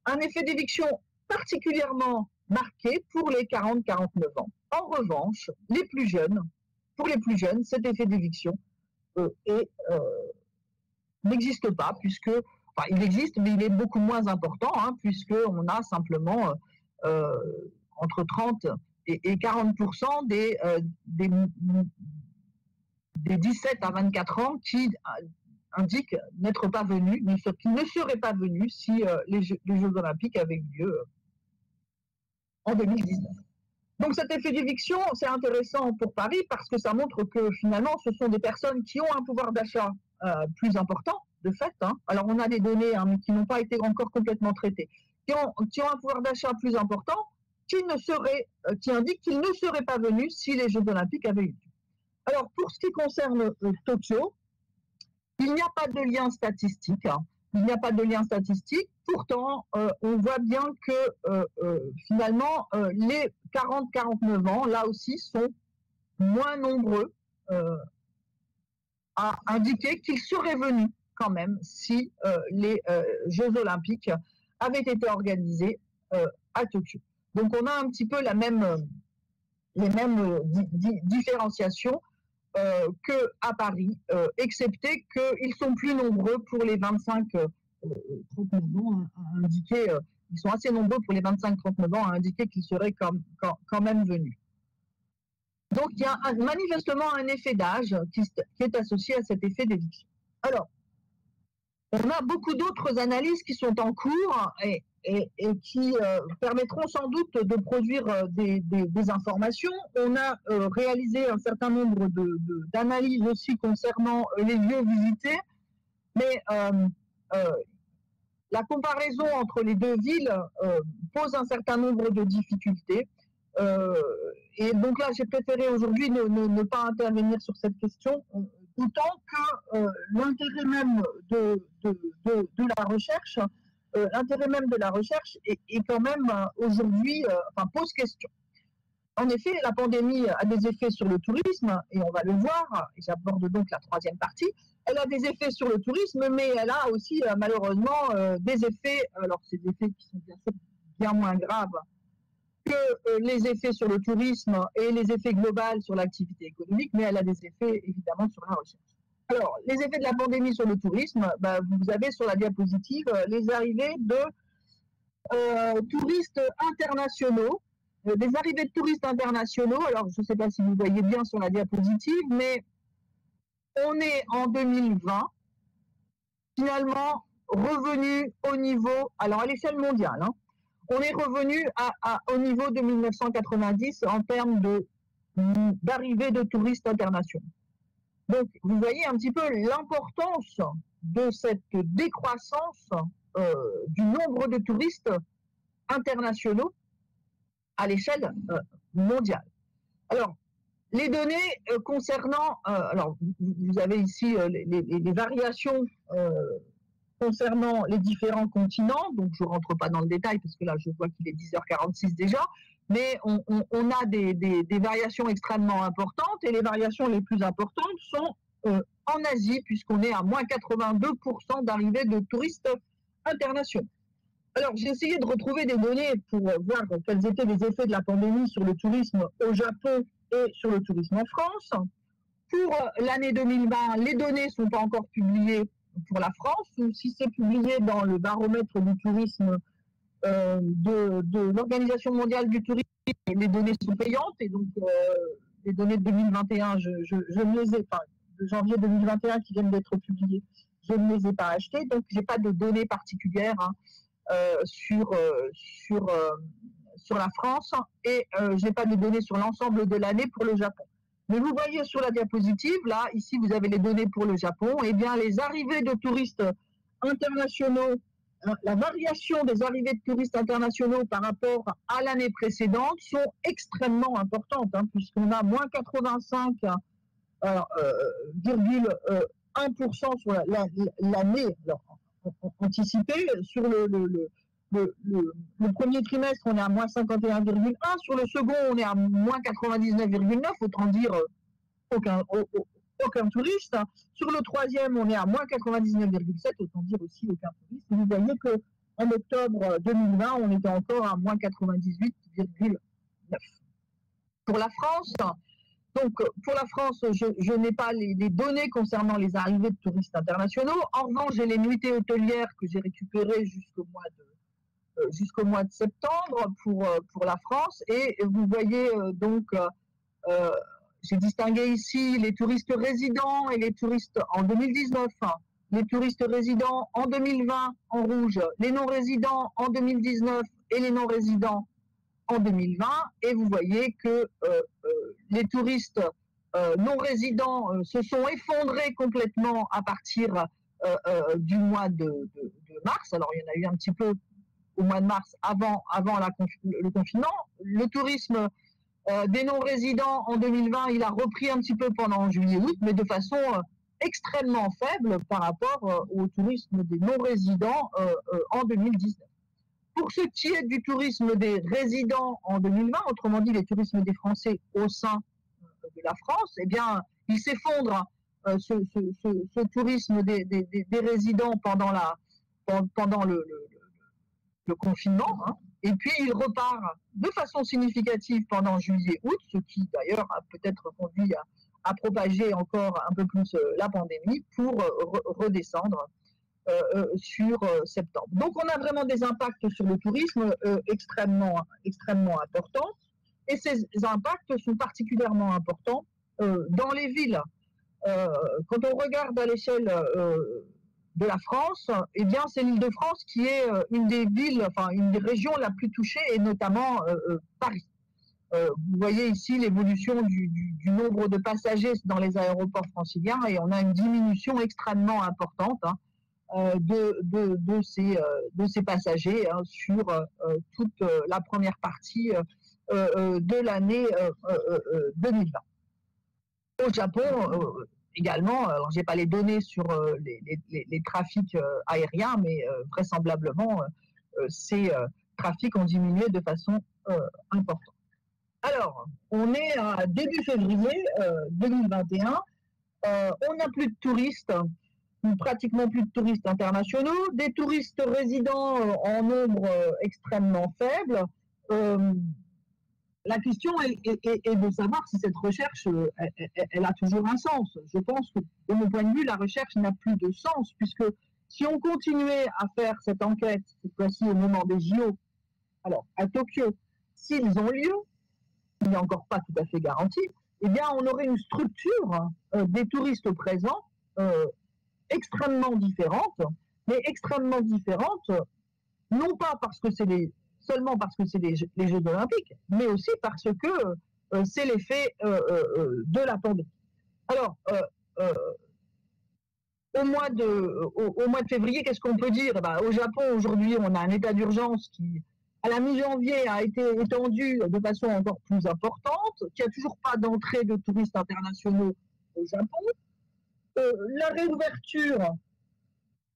Un effet d'éviction particulièrement marqué pour les 40-49 ans. En revanche, pour les plus jeunes, cet effet d'éviction n'existe pas, puisque, enfin, il existe, mais il est beaucoup moins important, puisqu'on a simplement entre 30 et 40% des 17 à 24 ans qui indiquent n'être pas venus, qui ne seraient pas venus si les Jeux Olympiques avaient eu lieu en 2019. Donc cet effet d'éviction, c'est intéressant pour Paris parce que ça montre que finalement, ce sont des personnes qui ont un pouvoir d'achat plus important, de fait. Alors on a des données mais qui n'ont pas été encore complètement traitées, qui ont un pouvoir d'achat plus important, qui indiquent qu'ils ne seraient pas venus si les Jeux Olympiques avaient eu lieu. Alors, pour ce qui concerne Tokyo, il n'y a pas de lien statistique. Hein. Il n'y a pas de lien statistique. Pourtant, on voit bien que finalement, les 40-49 ans, là aussi, sont moins nombreux à indiquer qu'ils seraient venus quand même si les Jeux Olympiques avaient été organisés à Tokyo. Donc, on a un petit peu les mêmes différenciations qu'à Paris, excepté qu'ils sont plus nombreux pour les 25-39 ans à indiquer, ils sont assez nombreux pour les 25-39 ans à indiquer qu'ils seraient quand même venus. Donc il y a manifestement un effet d'âge qui est associé à cet effet d'éviction. Alors, on a beaucoup d'autres analyses qui sont en cours et qui permettront sans doute de produire des informations. On a réalisé un certain nombre d'analyses aussi concernant les lieux visités, mais la comparaison entre les deux villes pose un certain nombre de difficultés. Et donc là, j'ai préféré aujourd'hui ne pas intervenir sur cette question, d'autant que l'intérêt même de la recherche, est quand même aujourd'hui, pose question. En effet, la pandémie a des effets sur le tourisme, et on va le voir, et j'aborde donc la troisième partie. Elle a des effets sur le tourisme, mais elle a aussi malheureusement des effets, alors ces effets qui sont bien sûr bien moins graves que les effets sur le tourisme et les effets globaux sur l'activité économique, mais elle a des effets évidemment sur la recherche. Alors, les effets de la pandémie sur le tourisme, vous avez sur la diapositive les arrivées de touristes internationaux, des arrivées de touristes internationaux. Alors, je ne sais pas si vous voyez bien sur la diapositive, mais on est en 2020, finalement revenu au niveau, alors à l'échelle mondiale, hein, on est revenu au niveau de 1990 en termes d'arrivée de touristes internationaux. Donc, vous voyez un petit peu l'importance de cette décroissance du nombre de touristes internationaux à l'échelle mondiale. Alors, les données concernant, alors vous avez ici les variations concernant les différents continents, donc je ne rentre pas dans le détail parce que là je vois qu'il est 10h46 déjà, mais on a des variations extrêmement importantes et les variations les plus importantes sont en Asie puisqu'on est à moins 82% d'arrivée de touristes internationaux. Alors j'ai essayé de retrouver des données pour voir quels étaient les effets de la pandémie sur le tourisme au Japon et sur le tourisme en France. Pour l'année 2020, les données ne sont pas encore publiées pour la France, ou si c'est publié dans le baromètre du tourisme de l'Organisation mondiale du tourisme, les données sont payantes, et donc les données de 2021, je ne les ai pas, de janvier 2021 qui viennent d'être publiées, je ne les ai pas achetées, donc je n'ai pas de données particulières sur la France, et je n'ai pas de données sur l'ensemble de l'année pour le Japon. Mais vous voyez sur la diapositive, là, ici, vous avez les données pour le Japon. Eh bien, les arrivées de touristes internationaux, la variation des arrivées de touristes internationaux par rapport à l'année précédente sont extrêmement importantes, hein, puisqu'on a moins 85,1% sur l'année anticipée. Sur le premier trimestre, on est à moins 51,1. Sur le second, on est à moins 99,9. Autant dire aucun touriste. Sur le troisième, on est à moins 99,7. Autant dire aussi aucun touriste. Vous voyez qu'en octobre 2020, on était encore à moins 98,9. Pour la France, je n'ai pas les données concernant les arrivées de touristes internationaux. En revanche, j'ai les nuitées hôtelières que j'ai récupérées jusqu'au mois de septembre pour la France. Et vous voyez j'ai distingué ici les touristes résidents et les touristes en 2019, les touristes résidents en 2020 en rouge, les non-résidents en 2019 et les non-résidents en 2020. Et vous voyez que les touristes non-résidents se sont effondrés complètement à partir du mois de mars. Alors il y en a eu un petit peu au mois de mars avant le confinement. Le tourisme Des non-résidents en 2020, il a repris un petit peu pendant juillet-août, mais de façon extrêmement faible par rapport au tourisme des non-résidents en 2019. Pour ce qui est du tourisme des résidents en 2020, autrement dit les tourismes des Français au sein de la France, eh bien, il s'effondre ce tourisme des résidents pendant le confinement, hein, et puis il repart de façon significative pendant juillet-août, ce qui d'ailleurs a peut-être conduit à propager encore un peu plus la pandémie pour redescendre sur septembre. Donc on a vraiment des impacts sur le tourisme extrêmement importants, et ces impacts sont particulièrement importants dans les villes. Quand on regarde à l'échelle de la France, eh bien c'est l'Île-de-France qui est une des villes, enfin une des régions la plus touchée, et notamment Paris. Vous voyez ici l'évolution du nombre de passagers dans les aéroports franciliens, et on a une diminution extrêmement importante, hein, de ces passagers, hein, sur toute la première partie de l'année 2020. Au Japon, également, alors j'ai pas les données sur les trafics aériens, mais vraisemblablement ces trafics ont diminué de façon importante. Alors, on est à début février 2021, on n'a plus de touristes, pratiquement plus de touristes internationaux, des touristes résidents en nombre extrêmement faible. La question est de savoir si cette recherche, elle a toujours un sens. Je pense que, de mon point de vue, la recherche n'a plus de sens, puisque si on continuait à faire cette enquête, cette fois-ci au moment des JO, alors à Tokyo, s'ils ont lieu, il n'est encore pas tout à fait garanti, eh bien on aurait une structure des touristes présents extrêmement différente, mais extrêmement différente, non pas parce que c'est seulement parce que c'est les Jeux Olympiques, mais aussi parce que c'est l'effet de la pandémie. Alors, au mois de février, qu'est-ce qu'on peut dire? Au Japon, aujourd'hui, on a un état d'urgence qui, à la mi-janvier, a été étendu de façon encore plus importante, qu'il n'y a toujours pas d'entrée de touristes internationaux au Japon. La réouverture,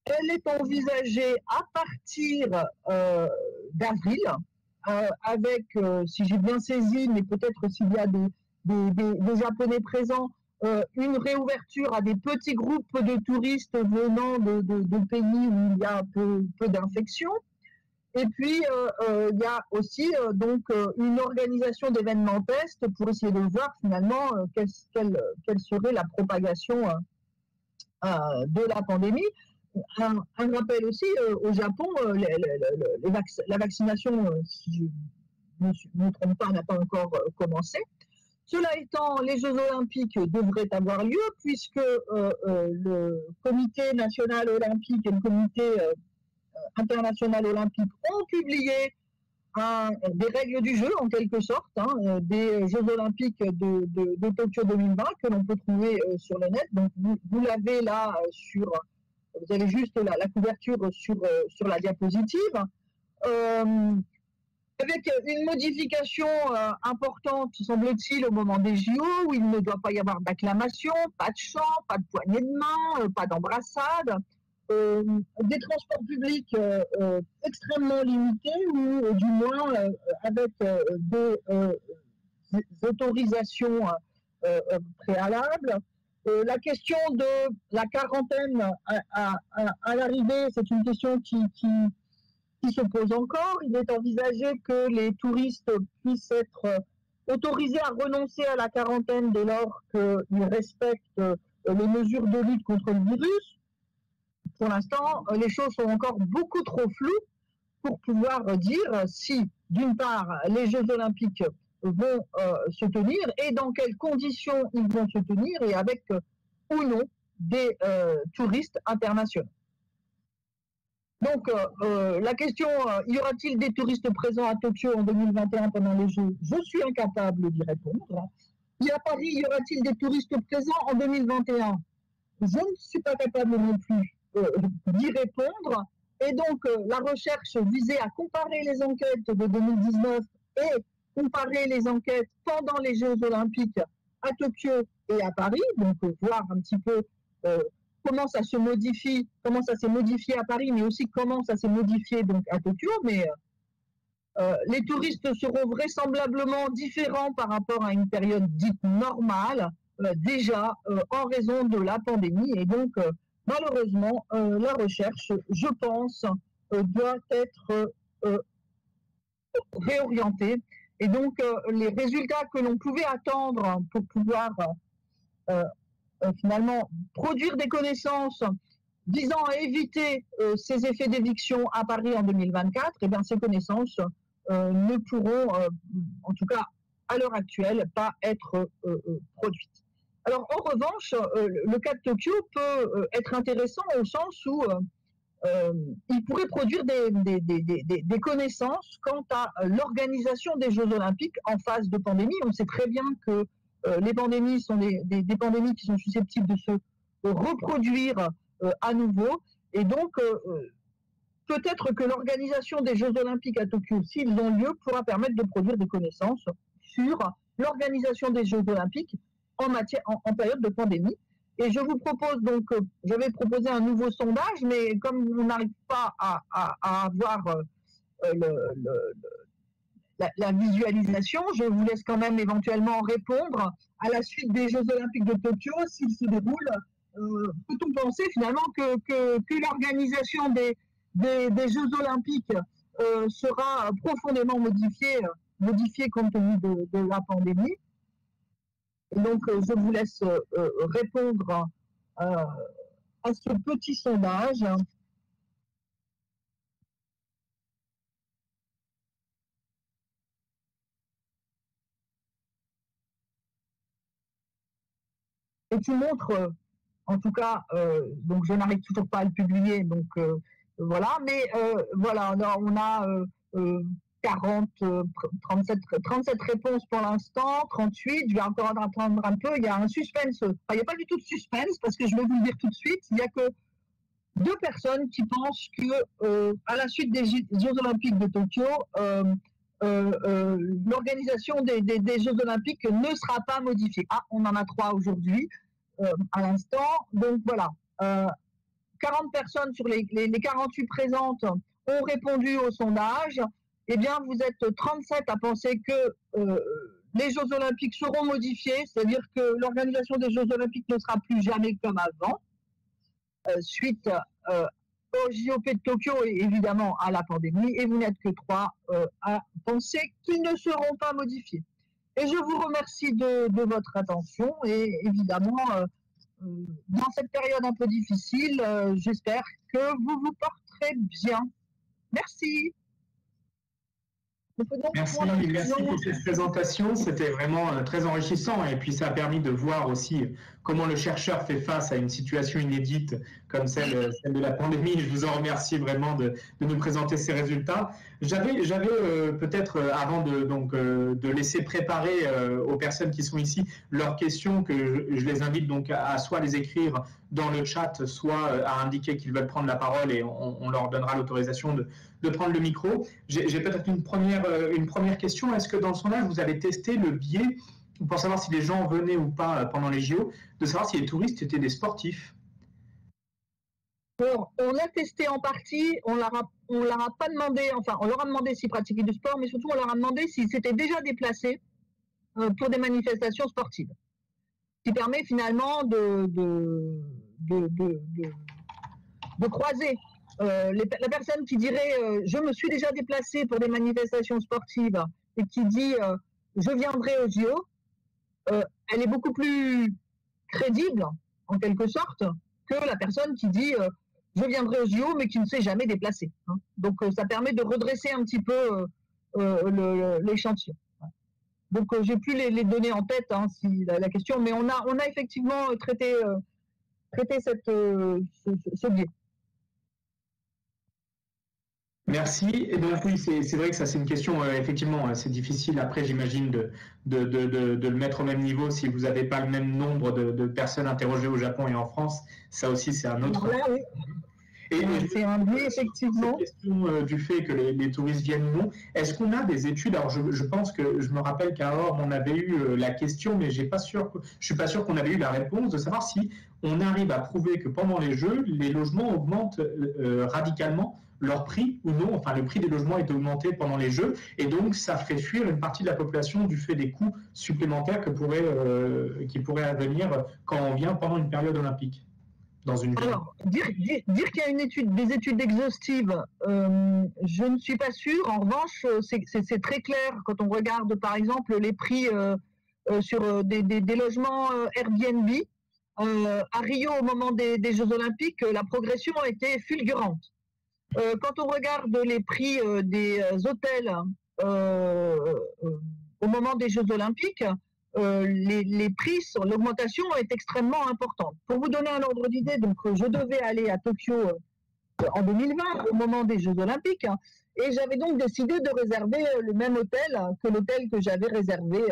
elle est envisagée à partir d'avril, avec, si j'ai bien saisi, mais peut-être s'il y a des Japonais présents, une réouverture à des petits groupes de touristes venant de pays où il y a peu d'infections. Et puis, il y a aussi donc une organisation d'événements tests pour essayer de voir finalement quelle serait la propagation de la pandémie. Un rappel aussi, au Japon, la vaccination, si je ne me trompe pas, n'a pas encore commencé. Cela étant, les Jeux Olympiques devraient avoir lieu, puisque le Comité national olympique et le Comité international olympique ont publié des règles du jeu, en quelque sorte, hein, des Jeux Olympiques de Tokyo 2020, que l'on peut trouver sur le net. Donc, vous l'avez là vous avez juste la couverture sur la diapositive, avec une modification importante, semble-t-il, au moment des JO, où il ne doit pas y avoir d'acclamation, pas de chant, pas de poignée de main, pas d'embrassade, des transports publics extrêmement limités, ou du moins avec des autorisations préalables. La question de la quarantaine à l'arrivée, c'est une question qui se pose encore. Il est envisagé que les touristes puissent être autorisés à renoncer à la quarantaine dès lors qu'ils respectent les mesures de lutte contre le virus. Pour l'instant, les choses sont encore beaucoup trop floues pour pouvoir dire si, d'une part, les Jeux Olympiques vont se tenir et dans quelles conditions ils vont se tenir, et avec ou non des touristes internationaux. Donc, la question, y aura-t-il des touristes présents à Tokyo en 2021 pendant les Jeux? Je suis incapable d'y répondre. Et à Paris, y aura-t-il des touristes présents en 2021? Je ne suis pas capable non plus d'y répondre. Et donc, la recherche visait à comparer les enquêtes de 2019 et comparer les enquêtes pendant les Jeux Olympiques à Tokyo et à Paris, donc voir un petit peu comment ça se modifie, comment ça s'est modifié à Paris, mais aussi comment ça s'est modifié donc à Tokyo. Mais les touristes seront vraisemblablement différents par rapport à une période dite normale, déjà en raison de la pandémie. Et donc, malheureusement, la recherche, je pense, doit être réorientée. Et donc, les résultats que l'on pouvait attendre pour pouvoir finalement produire des connaissances visant à éviter ces effets d'éviction à Paris en 2024, et bien ces connaissances ne pourront, en tout cas à l'heure actuelle, pas être produites. Alors en revanche, le cas de Tokyo peut être intéressant au sens où il pourrait produire des connaissances quant à l'organisation des Jeux Olympiques en phase de pandémie. On sait très bien que les pandémies sont des pandémies qui sont susceptibles de se reproduire à nouveau. Et donc, peut-être que l'organisation des Jeux Olympiques à Tokyo, s'ils ont lieu, pourra permettre de produire des connaissances sur l'organisation des Jeux Olympiques en période de pandémie. Et je vous propose donc, j'avais proposé un nouveau sondage, mais comme on n'arrive pas à avoir la visualisation, je vous laisse quand même éventuellement répondre à la suite des Jeux Olympiques de Tokyo, s'ils se déroulent. Peut-on penser finalement que l'organisation des Jeux Olympiques sera profondément modifiée compte tenu de la pandémie? Et donc, je vous laisse répondre à ce petit sondage. Et qui montre, en tout cas, donc je n'arrive toujours pas à le publier, donc voilà, mais voilà, alors on a 37 réponses pour l'instant, 38, je vais encore attendre un peu, il y a un suspense, enfin, il n'y a pas du tout de suspense, parce que je vais vous le dire tout de suite, il n'y a que 2 personnes qui pensent que à la suite des Jeux Olympiques de Tokyo, l'organisation des Jeux Olympiques ne sera pas modifiée. Ah, on en a 3 aujourd'hui, à l'instant, donc voilà. 40 personnes sur les 48 présentes ont répondu au sondage. Eh bien, vous êtes 37 à penser que les Jeux Olympiques seront modifiés, c'est-à-dire que l'organisation des Jeux Olympiques ne sera plus jamais comme avant, suite au JOP de Tokyo et évidemment à la pandémie, et vous n'êtes que 3 à penser qu'ils ne seront pas modifiés. Et je vous remercie de votre attention, et évidemment, dans cette période un peu difficile, j'espère que vous vous porterez bien. Merci. Merci pour cette présentation, c'était vraiment très enrichissant et puis ça a permis de voir aussi comment le chercheur fait face à une situation inédite comme celle de la pandémie. Je vous en remercie vraiment de nous présenter ces résultats. J'avais peut-être avant de laisser préparer aux personnes qui sont ici leurs questions, que je les invite donc à soit les écrire dans le chat, soit à indiquer qu'ils veulent prendre la parole et on leur donnera l'autorisation de prendre le micro. J'ai peut-être une première question. Est-ce que dans le sondage, vous avez testé le biais pour savoir si les gens venaient ou pas pendant les JO, de savoir si les touristes étaient des sportifs? Alors, on a testé en partie, on leur a pas demandé, enfin, on leur a demandé s'ils pratiquaient du sport, mais surtout on leur a demandé s'ils s'étaient déjà déplacés pour des manifestations sportives. Ce qui permet finalement de croiser la personne qui dirait je me suis déjà déplacé pour des manifestations sportives et qui dit je viendrai au JO, elle est beaucoup plus crédible en quelque sorte que la personne qui dit je viendrai au JO mais qui ne s'est jamais déplacé. Hein. Donc ça permet de redresser un petit peu l'échantillon. Donc j'ai plus les données en tête si la question, mais on a effectivement traité ce biais. Merci. Et donc oui, c'est vrai que ça c'est une question, effectivement, c'est difficile après, j'imagine, de le mettre au même niveau si vous n'avez pas le même nombre de personnes interrogées au Japon et en France. Ça aussi, c'est un autre. Là, oui. C'est un biais, effectivement. Cette question du fait que les touristes viennent ou non, est-ce qu'on a des études? Alors, je pense que je me rappelle qu'à Orbe, on avait eu la question, mais je suis pas sûr qu'on avait eu la réponse de savoir si on arrive à prouver que pendant les Jeux, les logements augmentent radicalement leur prix ou non. Enfin, le prix des logements est augmenté pendant les Jeux, et donc ça fait fuir une partie de la population du fait des coûts supplémentaires qui pourraient advenir quand on vient pendant une période olympique. Dans une ville. Alors, dire qu'il y a des études exhaustives, je ne suis pas sûre. En revanche, c'est très clair quand on regarde, par exemple, les prix sur des logements Airbnb. À Rio, au moment des Jeux Olympiques, la progression a été fulgurante. Quand on regarde les prix des hôtels au moment des Jeux Olympiques, les prix sur l'augmentation est extrêmement importante. Pour vous donner un ordre d'idée, donc je devais aller à Tokyo en 2020 au moment des Jeux Olympiques et j'avais donc décidé de réserver le même hôtel que l'hôtel que j'avais réservé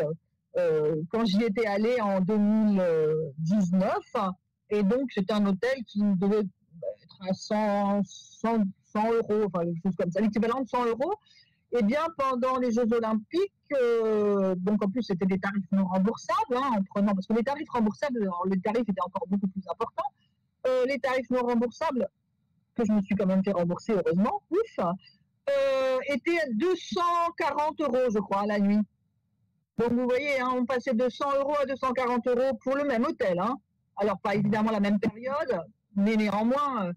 quand j'y étais allé en 2019 et donc c'était un hôtel qui devait être à 100 euros, enfin quelque chose comme ça, l'équivalent de 100 euros. Eh bien, pendant les Jeux Olympiques, donc en plus c'était des tarifs non remboursables, en prenant, parce que les tarifs remboursables, le tarif était encore beaucoup plus important. Les tarifs non remboursables, que je me suis quand même fait rembourser heureusement, étaient à 240 euros, je crois, à la nuit. Donc vous voyez, on passait de 100 euros à 240 euros pour le même hôtel. Alors pas évidemment la même période, mais néanmoins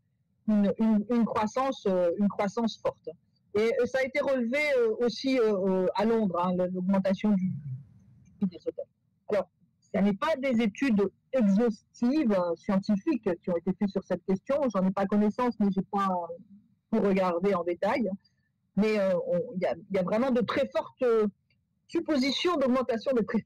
une croissance forte. Et ça a été relevé aussi à Londres, l'augmentation du prix des hôtels. Alors, ce n'est pas des études exhaustives, scientifiques, qui ont été faites sur cette question. J'en ai pas connaissance, mais je n'ai pas tout regardé en détail. Mais il y a vraiment de très fortes suppositions d'augmentation des prix.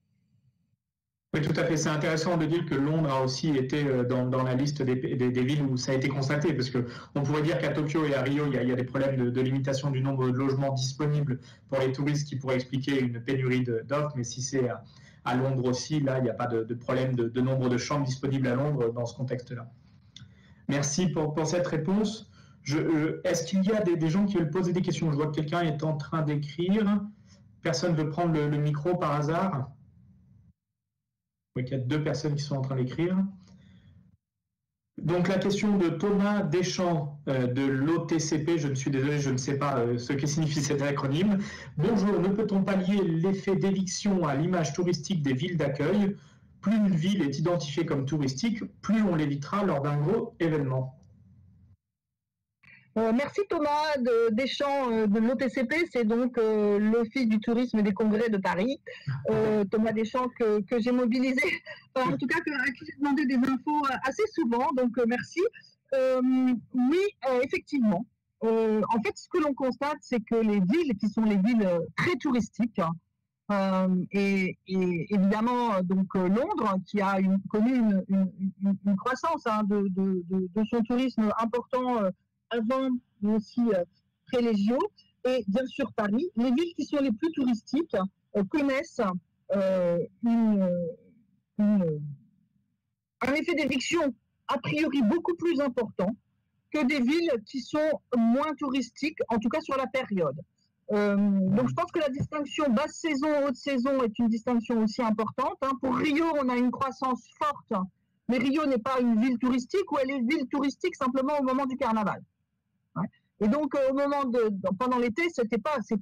Oui, tout à fait. C'est intéressant de dire que Londres a aussi été dans la liste des villes où ça a été constaté, parce qu'on pourrait dire qu'à Tokyo et à Rio, il y a des problèmes de limitation du nombre de logements disponibles pour les touristes qui pourraient expliquer une pénurie d'offres, mais si c'est à Londres aussi, là, il n'y a pas de problème de nombre de chambres disponibles à Londres dans ce contexte-là. Merci pour cette réponse. Est-ce qu'il y a des gens qui veulent poser des questions? Je vois que quelqu'un est en train d'écrire. Personne ne veut prendre le micro par hasard? Il y a 2 personnes qui sont en train d'écrire. Donc la question de Thomas Deschamps de l'OTCP, je suis désolé, je ne sais pas ce que signifie cet acronyme. Bonjour, ne peut-on pas lier l'effet d'éviction à l'image touristique des villes d'accueil? Plus une ville est identifiée comme touristique, plus on l'évitera lors d'un gros événement. Merci Thomas Deschamps de l'OTCP, c'est donc l'Office du tourisme et des congrès de Paris. Thomas Deschamps que j'ai mobilisé, en tout cas à qui j'ai demandé des infos assez souvent, donc merci. Oui, effectivement. En fait, ce que l'on constate, c'est que les villes qui sont les villes très touristiques, et évidemment donc Londres qui a connu une croissance de son tourisme important avant, mais aussi très légio, et bien sûr Paris, les villes qui sont les plus touristiques connaissent un effet d'éviction a priori beaucoup plus important que des villes qui sont moins touristiques, en tout cas sur la période. Donc je pense que la distinction basse saison, haute saison est une distinction aussi importante. Pour Rio, on a une croissance forte, mais Rio n'est pas une ville touristique, ou elle est ville touristique simplement au moment du carnaval. Et donc, pendant l'été, c'est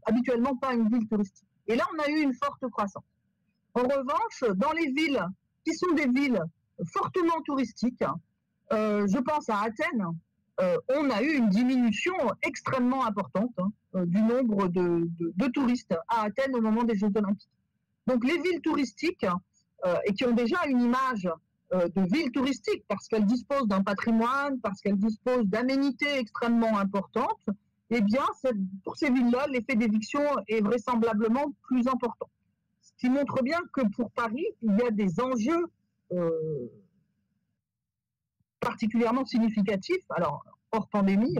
habituellement pas une ville touristique. Et là, on a eu une forte croissance. En revanche, dans les villes qui sont des villes fortement touristiques, je pense à Athènes, on a eu une diminution extrêmement importante du nombre de touristes à Athènes au moment des Jeux Olympiques. Donc, les villes touristiques, et qui ont déjà une image de villes touristiques, parce qu'elles disposent d'un patrimoine, parce qu'elles disposent d'aménités extrêmement importantes, eh bien, pour ces villes-là, l'effet d'éviction est vraisemblablement plus important. Ce qui montre bien que pour Paris, il y a des enjeux particulièrement significatifs, alors hors pandémie,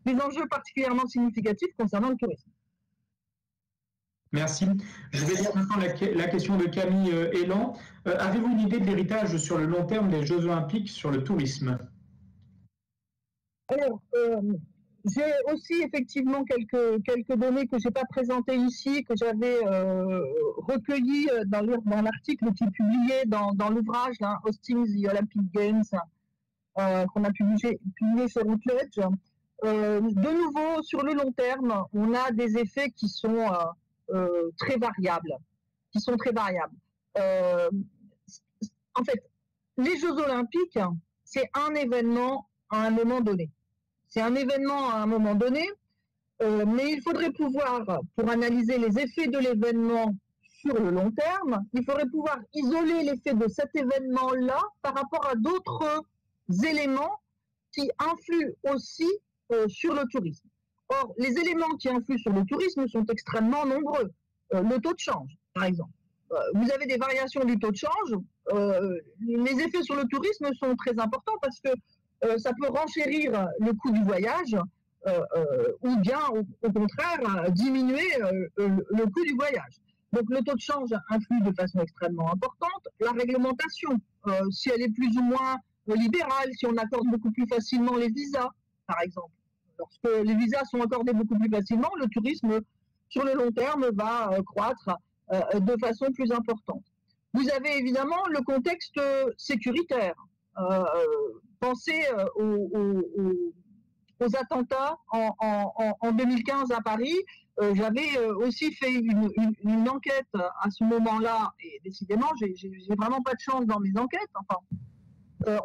des enjeux particulièrement significatifs concernant le tourisme. Merci. Je vais lire maintenant la question de Camille Elan. Avez-vous une idée de l'héritage sur le long terme des Jeux Olympiques sur le tourisme? Alors, j'ai aussi effectivement quelques données que je n'ai pas présentées ici, que j'avais recueillies dans l'article qui est publié dans l'ouvrage Hosting the Olympic Games, qu'on a publié chez Routledge. De nouveau, sur le long terme, on a des effets qui sont très variables. En fait, les Jeux Olympiques, c'est un événement à un moment donné. C'est un événement à un moment donné, mais il faudrait pouvoir, pour analyser les effets de l'événement sur le long terme, il faudrait pouvoir isoler l'effet de cet événement-là par rapport à d'autres éléments qui influent aussi sur le tourisme. Or, les éléments qui influent sur le tourisme sont extrêmement nombreux. Le taux de change, par exemple. Vous avez des variations du taux de change. Les effets sur le tourisme sont très importants parce que ça peut renchérir le coût du voyage ou bien, au contraire, diminuer le coût du voyage. Donc, le taux de change influe de façon extrêmement importante. La réglementation, si elle est plus ou moins libérale, si on accorde beaucoup plus facilement les visas, par exemple. Lorsque les visas sont accordés beaucoup plus facilement, le tourisme, sur le long terme, va croître de façon plus importante. Vous avez évidemment le contexte sécuritaire. Pensez aux attentats en 2015 à Paris. J'avais aussi fait une enquête à ce moment-là, et décidément, j'ai vraiment pas de chance dans mes enquêtes. Enfin,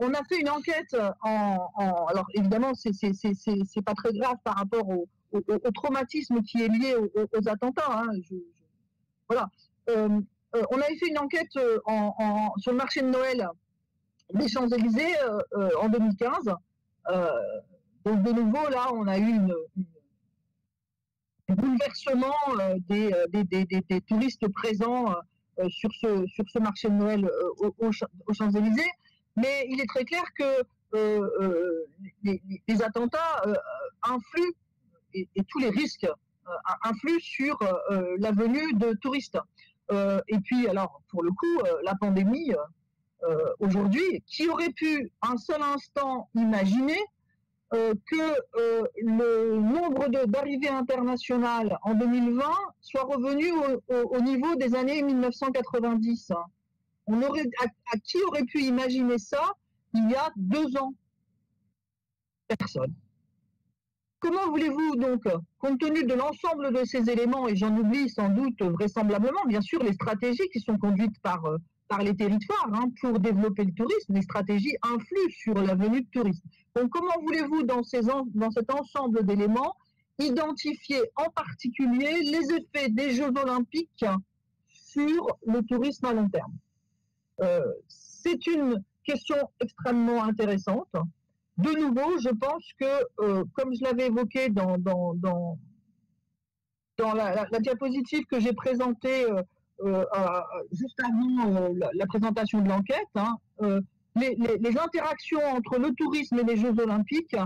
on a fait une enquête alors évidemment, c'est pas très grave par rapport au traumatisme qui est lié aux attentats. Hein, voilà. On avait fait une enquête sur le marché de Noël des Champs-Élysées en 2015. Donc de nouveau, là, on a eu un bouleversement des touristes présents sur ce marché de Noël aux Champs-Élysées. Mais il est très clair que les attentats influent, et tous les risques influent sur la venue de touristes. Et puis, alors, pour le coup, la pandémie, aujourd'hui, qui aurait pu un seul instant imaginer que le nombre d'arrivées internationales en 2020 soit revenu au niveau des années 1990. Qui aurait pu imaginer ça il y a 2 ans? Personne. Comment voulez-vous donc, compte tenu de l'ensemble de ces éléments, et j'en oublie sans doute vraisemblablement, bien sûr, les stratégies qui sont conduites par les territoires pour développer le tourisme, les stratégies influent sur la venue de touristes. Donc comment voulez-vous, dans cet ensemble d'éléments, identifier en particulier les effets des Jeux Olympiques sur le tourisme à long terme? C'est une question extrêmement intéressante. De nouveau, je pense que, comme je l'avais évoqué dans la diapositive que j'ai présentée juste avant la présentation de l'enquête, les interactions entre le tourisme et les Jeux Olympiques,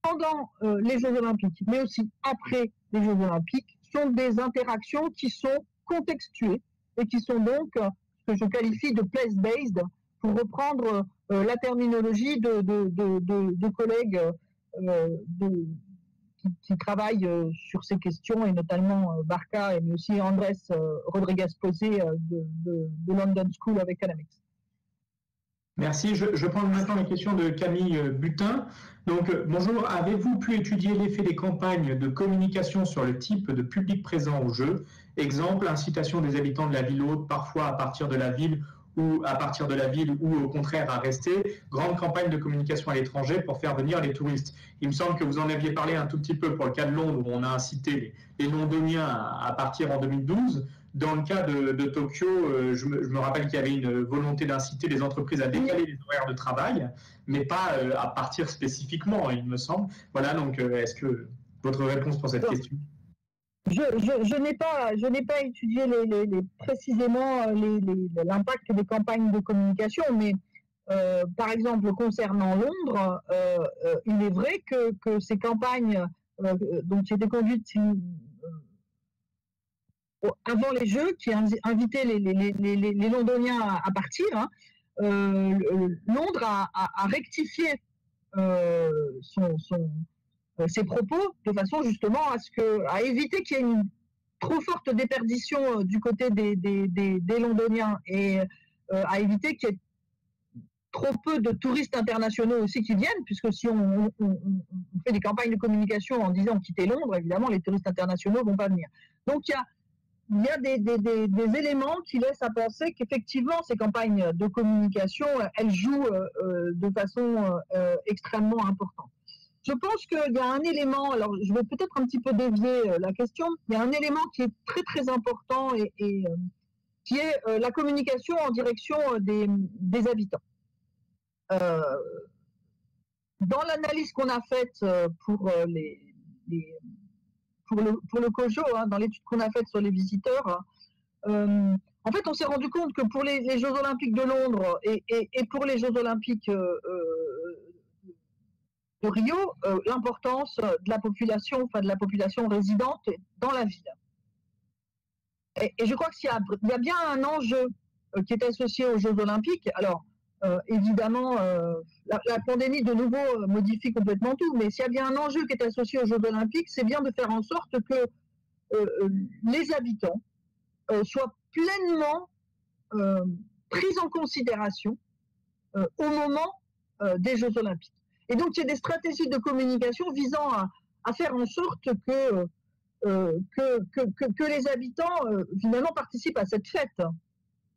pendant les Jeux Olympiques, mais aussi après les Jeux Olympiques, sont des interactions qui sont contextuées et qui sont donc ce que je qualifie de place-based, pour reprendre la terminologie de collègues qui travaillent sur ces questions, et notamment Barca, mais aussi Andrés Rodriguez-Posé de London School of Economics. Merci. Je prends maintenant les questions de Camille Butin. Donc, bonjour. Avez-vous pu étudier l'effet des campagnes de communication sur le type de public présent au jeu? Exemple, incitation des habitants de la ville haute, parfois à partir de la ville ou au contraire à rester, grande campagne de communication à l'étranger pour faire venir les touristes. Il me semble que vous en aviez parlé un tout petit peu pour le cas de Londres, où on a incité les Londoniens à partir en 2012. Dans le cas de Tokyo, je me rappelle qu'il y avait une volonté d'inciter les entreprises à décaler les horaires de travail, mais pas à partir spécifiquement, il me semble. Voilà, donc est-ce que votre réponse pour cette question? Je n'ai pas étudié précisément l'impact des campagnes de communication, mais par exemple concernant Londres, il est vrai que ces campagnes qui étaient conduites avant les Jeux, qui invitaient les Londoniens à partir, Londres a rectifié ses propos de façon justement à éviter qu'il y ait une trop forte déperdition du côté des Londoniens et à éviter qu'il y ait trop peu de touristes internationaux aussi qui viennent, puisque si on fait des campagnes de communication en disant quitter Londres, évidemment les touristes internationaux vont pas venir. Donc il y a des éléments qui laissent à penser qu'effectivement ces campagnes de communication, elles jouent de façon extrêmement importante. Je pense qu'il y a un élément, alors je vais peut-être un petit peu dévier la question, il y a un élément qui est très très important et qui est la communication en direction des habitants. Dans l'analyse qu'on a faite pour le COJO, hein, dans l'étude qu'on a faite sur les visiteurs, en fait, on s'est rendu compte que pour les Jeux Olympiques de Londres et pour les Jeux Olympiques de Rio, l'importance de la population, enfin de la population résidente dans la ville. Et je crois qu'il y a bien un enjeu qui est associé aux Jeux Olympiques. Alors, évidemment, la pandémie de nouveau modifie complètement tout, mais s'il y a bien un enjeu qui est associé aux Jeux Olympiques, c'est bien de faire en sorte que les habitants soient pleinement pris en considération au moment des Jeux Olympiques. Et donc, il y a des stratégies de communication visant à faire en sorte que les habitants, finalement, participent à cette fête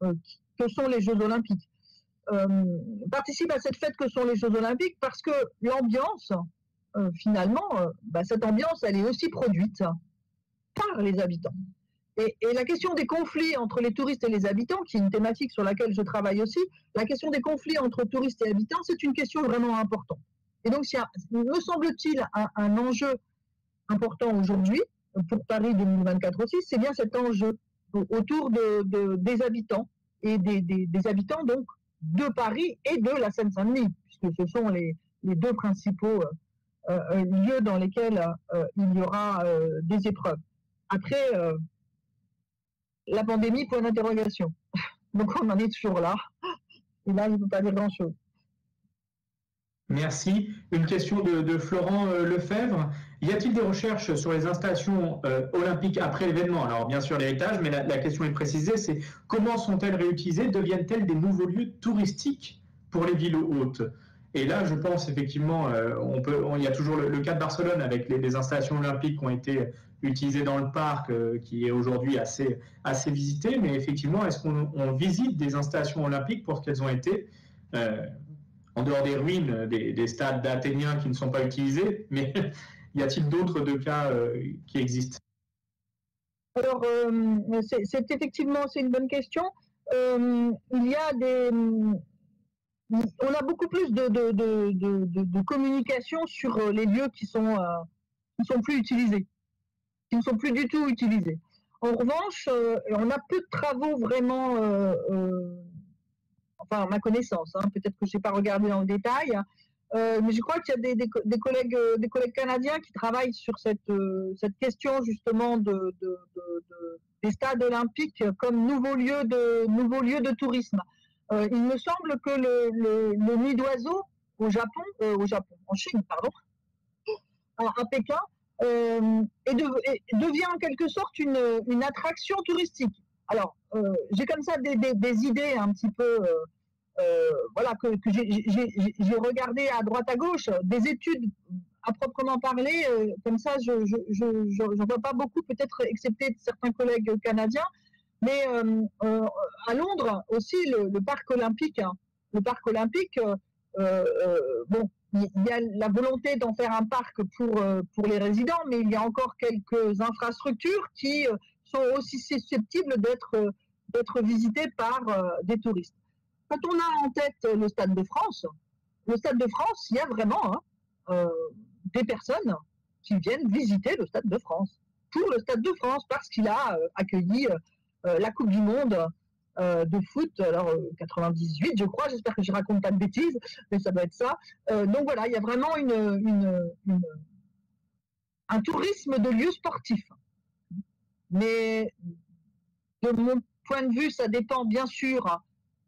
que sont les Jeux Olympiques. Participent à cette fête que sont les Jeux Olympiques parce que l'ambiance, finalement, cette ambiance, elle est aussi produite par les habitants. Et la question des conflits entre les touristes et les habitants, qui est une thématique sur laquelle je travaille aussi, la question des conflits entre touristes et habitants, c'est une question vraiment importante. Et donc, me semble-t-il, un enjeu important aujourd'hui, pour Paris 2024 aussi, c'est bien cet enjeu autour des habitants, et des habitants donc de Paris et de la Seine-Saint-Denis, puisque ce sont les deux principaux lieux dans lesquels il y aura des épreuves. Après, la pandémie, point d'interrogation. Donc on en est toujours là, et là, il ne peut pas dire grand-chose. Merci. Une question de Florent Lefebvre. Y a-t-il des recherches sur les installations olympiques après l'événement? Alors bien sûr l'héritage, mais la question est précisée, c'est comment sont-elles réutilisées? Deviennent-elles des nouveaux lieux touristiques pour les villes hôtes? Et là, je pense effectivement, il y a toujours le cas de Barcelone avec les installations olympiques qui ont été utilisées dans le parc, qui est aujourd'hui assez visité. Mais effectivement, est-ce qu'on visite des installations olympiques pour ce qu'elles ont été en dehors des ruines des stades d'Athéniens qui ne sont pas utilisés, mais y a-t-il d'autres cas qui existent? Alors, c'est effectivement, c'est une bonne question. Il y a on a beaucoup plus de communication sur les lieux qui sont plus utilisés, qui ne sont plus du tout utilisés. En revanche, on a peu de travaux vraiment, enfin à ma connaissance, hein, peut-être que je n'ai pas regardé dans le détail, mais je crois qu'il y a des collègues canadiens qui travaillent sur cette question justement des stades olympiques comme nouveaux lieux de tourisme. Il me semble que le nid d'oiseau en Chine, pardon, à Pékin, devient en quelque sorte une attraction touristique. Alors, j'ai comme ça des idées un petit peu, voilà, que j'ai regardé à droite à gauche, des études à proprement parler, comme ça, je vois pas beaucoup, peut-être excepté certains collègues canadiens. Mais à Londres aussi, le parc olympique, bon, il y a la volonté d'en faire un parc pour les résidents, mais il y a encore quelques infrastructures qui sont aussi susceptibles d'être visitées par des touristes. Quand on a en tête le Stade de France, il y a vraiment des personnes qui viennent visiter le Stade de France, pour le Stade de France, parce qu'il a accueilli la Coupe du Monde de foot, alors 98 je crois, j'espère que je raconte pas de bêtises, mais ça doit être ça. Donc voilà, il y a vraiment un tourisme de lieux sportifs. Mais de mon point de vue, ça dépend bien sûr.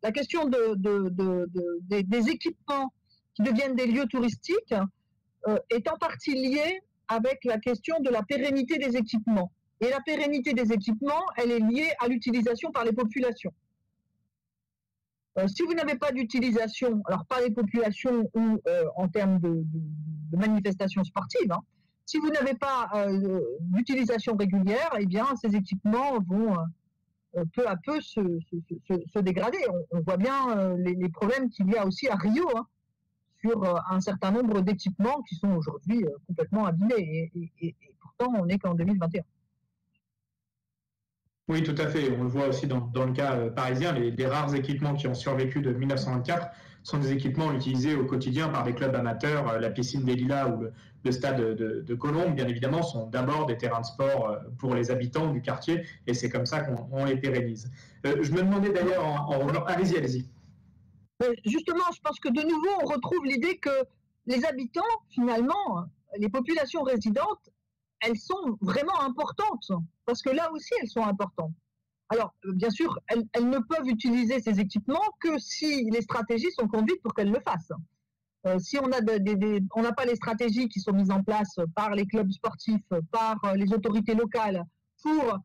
La question des équipements qui deviennent des lieux touristiques est en partie liée avec la question de la pérennité des équipements. Et la pérennité des équipements, elle est liée à l'utilisation par les populations. Si vous n'avez pas d'utilisation, alors pas les populations ou en termes de manifestations sportives, hein, si vous n'avez pas d'utilisation régulière, eh bien ces équipements vont peu à peu se dégrader. On voit bien les problèmes qu'il y a aussi à Rio, hein, sur un certain nombre d'équipements qui sont aujourd'hui complètement abîmés. Et pourtant, on n'est qu'en 2021. Oui, tout à fait. On le voit aussi dans le cas parisien. Les rares équipements qui ont survécu de 1924 sont des équipements utilisés au quotidien par des clubs amateurs. La piscine des Lilas ou le stade de Colombes, bien évidemment, sont d'abord des terrains de sport pour les habitants du quartier. Et c'est comme ça qu'on les pérennise. Je me demandais d'ailleurs allez-y. Justement, je pense que de nouveau, on retrouve l'idée que les habitants, finalement, les populations résidentes, elles sont vraiment importantes, parce que là aussi, elles sont importantes. Alors, bien sûr, elles ne peuvent utiliser ces équipements que si les stratégies sont conduites pour qu'elles le fassent. Si on n'a pas les stratégies qui sont mises en place par les clubs sportifs, par les autorités locales, pour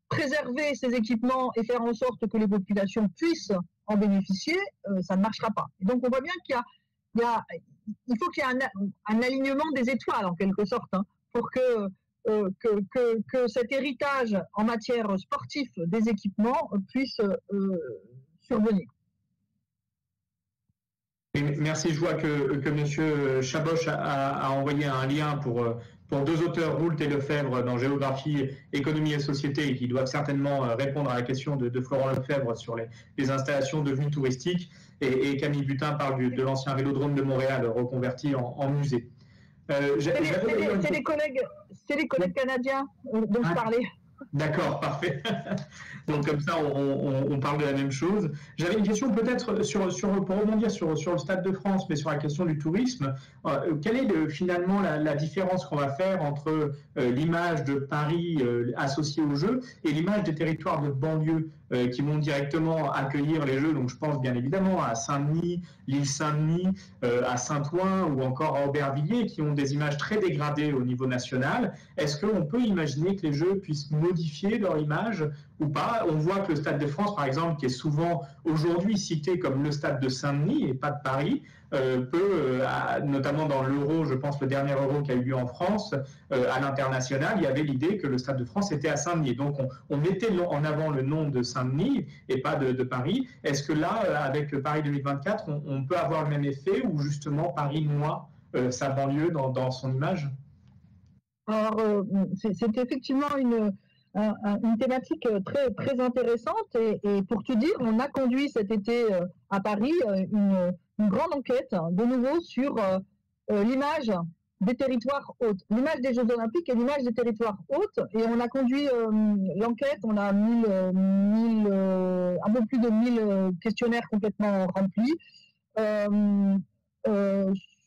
préserver ces équipements et faire en sorte que les populations puissent en bénéficier, ça ne marchera pas. Et donc, on voit bien qu'il faut qu'il y ait un alignement des étoiles, en quelque sorte, hein, pour que cet héritage en matière sportive des équipements puisse survenir. Merci. Je vois que M. Chaboch a envoyé un lien pour deux auteurs, Roult et Lefebvre, dans Géographie, Économie et Société, et qui doivent certainement répondre à la question de Florent Lefebvre sur les installations devenues touristiques. Et Camille Butin parle de l'ancien vélodrome de Montréal reconverti en musée. C'est les collègues canadiens dont je parlais. D'accord, parfait. Donc comme ça, on parle de la même chose. J'avais une question peut-être pour rebondir sur le Stade de France, mais sur la question du tourisme. Quelle est finalement la différence qu'on va faire entre l'image de Paris associée aux Jeux et l'image des territoires de banlieue qui vont directement accueillir les Jeux? Donc je pense bien évidemment à Saint-Denis, l'île Saint-Denis, à Saint-Ouen ou encore à Aubervilliers, qui ont des images très dégradées au niveau national. Est-ce qu'on peut imaginer que les Jeux puissent modifier leur image ou pas? On voit que le Stade de France, par exemple, qui est souvent aujourd'hui cité comme le Stade de Saint-Denis et pas de Paris, peut, notamment dans l'Euro, je pense le dernier Euro qui a eu lieu en France, à l'international, il y avait l'idée que le Stade de France était à Saint-Denis. Donc on mettait en avant le nom de Saint-Denis et pas de Paris. Est-ce que là, avec Paris 2024, on peut avoir le même effet ou justement Paris noie sa banlieue dans son image? Alors, c'est effectivement une thématique très, très intéressante et pour tout dire, on a conduit cet été à Paris une grande enquête de nouveau sur l'image des territoires hôtes, l'image des Jeux Olympiques et l'image des territoires hôtes, et on a conduit l'enquête, on a un peu plus de 1000 questionnaires complètement remplis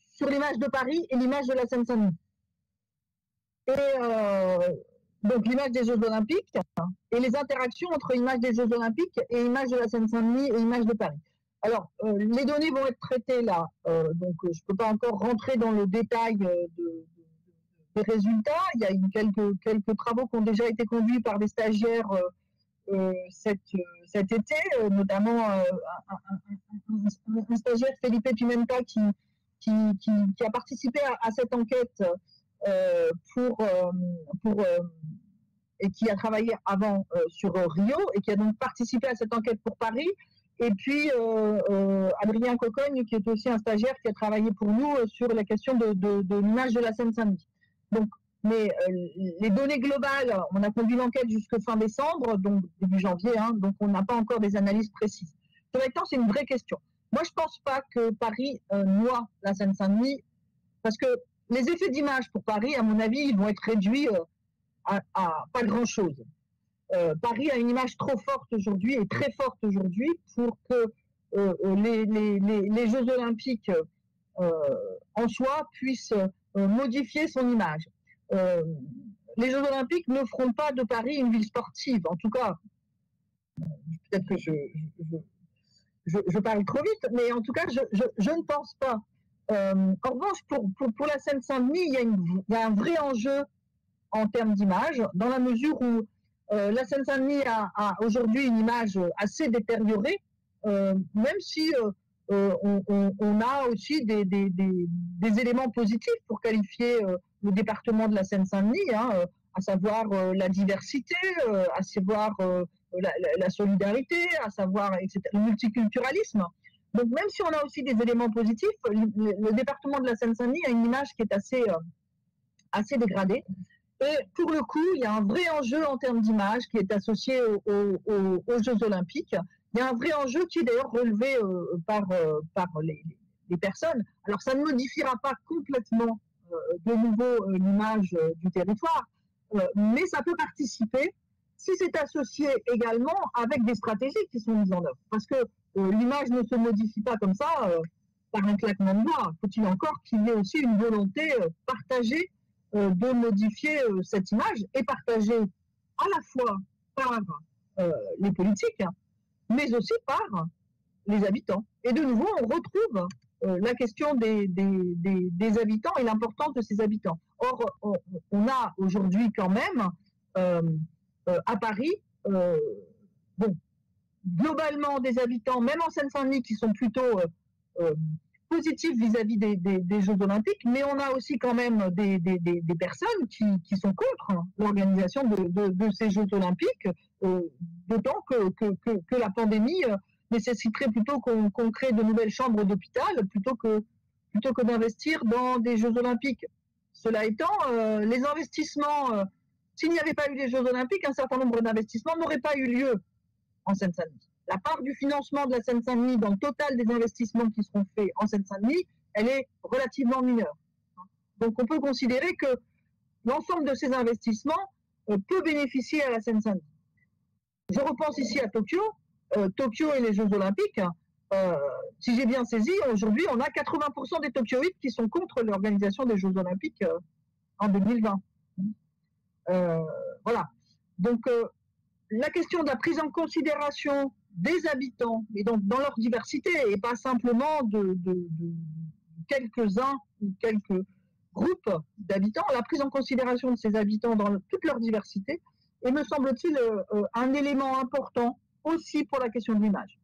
sur l'image de Paris et l'image de la Seine-Saint-Denis. Et donc l'image des Jeux Olympiques et les interactions entre image des Jeux Olympiques et image de la Seine-Saint-Denis et image de Paris. Alors, les données vont être traitées là, donc je ne peux pas encore rentrer dans le détail des résultats. Il y a eu quelques travaux qui ont déjà été conduits par des stagiaires cet été, notamment un stagiaire, Felipe Pimenta, qui a participé à cette enquête et qui a travaillé avant sur Rio et qui a donc participé à cette enquête pour Paris. Et puis Adrien Cocogne, qui est aussi un stagiaire qui a travaillé pour nous sur la question de l'image de la Seine-Saint-Denis. Donc, mais les données globales, on a conduit l'enquête jusqu'à fin décembre, donc début janvier, hein, donc on n'a pas encore des analyses précises. Pour l'instant, c'est une vraie question. Moi, je ne pense pas que Paris noie la Seine-Saint-Denis, parce que les effets d'image pour Paris, à mon avis, ils vont être réduits à pas grand-chose. Paris a une image trop forte aujourd'hui et très forte aujourd'hui pour que les Jeux Olympiques en soi puissent modifier son image. Les Jeux Olympiques ne feront pas de Paris une ville sportive. En tout cas, peut-être que je parle trop vite, mais en tout cas, je ne pense pas En revanche, pour la Seine-Saint-Denis, il y a un vrai enjeu en termes d'image, dans la mesure où la Seine-Saint-Denis a aujourd'hui une image assez détériorée, même si on a aussi des éléments positifs pour qualifier le département de la Seine-Saint-Denis, hein, à savoir la diversité, à savoir la solidarité, à savoir etc., le multiculturalisme. Donc même si on a aussi des éléments positifs, le département de la Seine-Saint-Denis a une image qui est assez dégradée. Et pour le coup, il y a un vrai enjeu en termes d'image qui est associé aux Jeux Olympiques. Il y a un vrai enjeu qui est d'ailleurs relevé par les personnes. Alors ça ne modifiera pas complètement de nouveau l'image du territoire, mais ça peut participer si c'est associé également avec des stratégies qui sont mises en œuvre. Parce que l'image ne se modifie pas comme ça par un claquement de doigts. Faut-il encore qu'il y ait aussi une volonté partagée de modifier cette image et partagée à la fois par les politiques, mais aussi par les habitants. Et de nouveau, on retrouve la question des habitants et l'importance de ces habitants. Or, on a aujourd'hui quand même à Paris, bon, globalement des habitants, même en Seine-Saint-Denis, qui sont plutôt positifs vis-à-vis des Jeux Olympiques, mais on a aussi quand même des personnes qui sont contre l'organisation de ces Jeux Olympiques, d'autant que la pandémie nécessiterait plutôt qu'on crée de nouvelles chambres d'hôpital plutôt que d'investir dans des Jeux Olympiques. Cela étant, les investissements, s'il n'y avait pas eu les Jeux Olympiques, un certain nombre d'investissements n'auraient pas eu lieu en Seine-Saint-Denis. La part du financement de la Seine-Saint-Denis dans le total des investissements qui seront faits en Seine-Saint-Denis, elle est relativement mineure. Donc on peut considérer que l'ensemble de ces investissements peut bénéficier à la Seine-Saint-Denis. Je repense ici à Tokyo. Tokyo et les Jeux Olympiques, si j'ai bien saisi, aujourd'hui on a 80% des Tokyoïtes qui sont contre l'organisation des Jeux Olympiques en 2020. Voilà. Donc la question de la prise en considération des habitants, et donc dans leur diversité, et pas simplement de quelques-uns ou quelques groupes d'habitants, la prise en considération de ces habitants dans toute leur diversité est, me semble-t-il, un élément important aussi pour la question de l'image.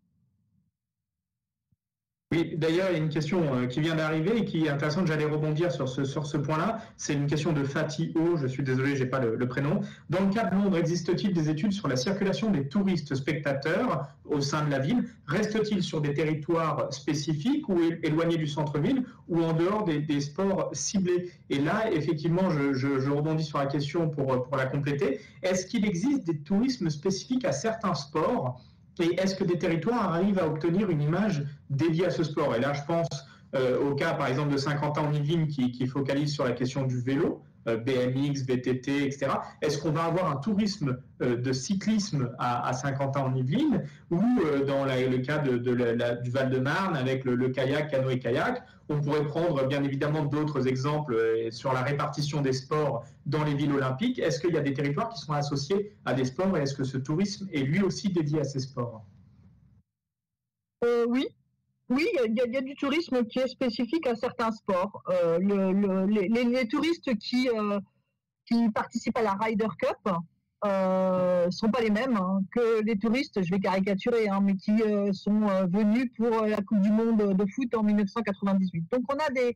Oui, d'ailleurs, il y a une question qui vient d'arriver et qui est intéressante. J'allais rebondir sur ce point-là. C'est une question de Fatih O. Je suis désolé, je n'ai pas le prénom. Dans le cas de Londres, existe-t-il des études sur la circulation des touristes spectateurs au sein de la ville? Reste-t-il sur des territoires spécifiques ou éloignés du centre-ville ou en dehors des sports ciblés? Et là, effectivement, je rebondis sur la question pour la compléter. Est-ce qu'il existe des tourismes spécifiques à certains sports? Et est-ce que des territoires arrivent à obtenir une image dédiée à ce sport? Et là, je pense au cas, par exemple, de Saint-Quentin-en-Yvelines qui focalise sur la question du vélo, BMX, VTT, etc. Est-ce qu'on va avoir un tourisme de cyclisme à Saint-Quentin-en-Yvelines ou dans le cas du Val-de-Marne avec le kayak, canoë-kayak? On pourrait prendre bien évidemment d'autres exemples sur la répartition des sports dans les villes olympiques. Est-ce qu'il y a des territoires qui sont associés à des sports et est-ce que ce tourisme est lui aussi dédié à ces sports? Oui. Oui, il y a du tourisme qui est spécifique à certains sports. Les touristes qui participent à la Ryder Cup sont pas les mêmes que les touristes, je vais caricaturer, mais qui sont venus pour la Coupe du Monde de foot en 1998. Donc on a des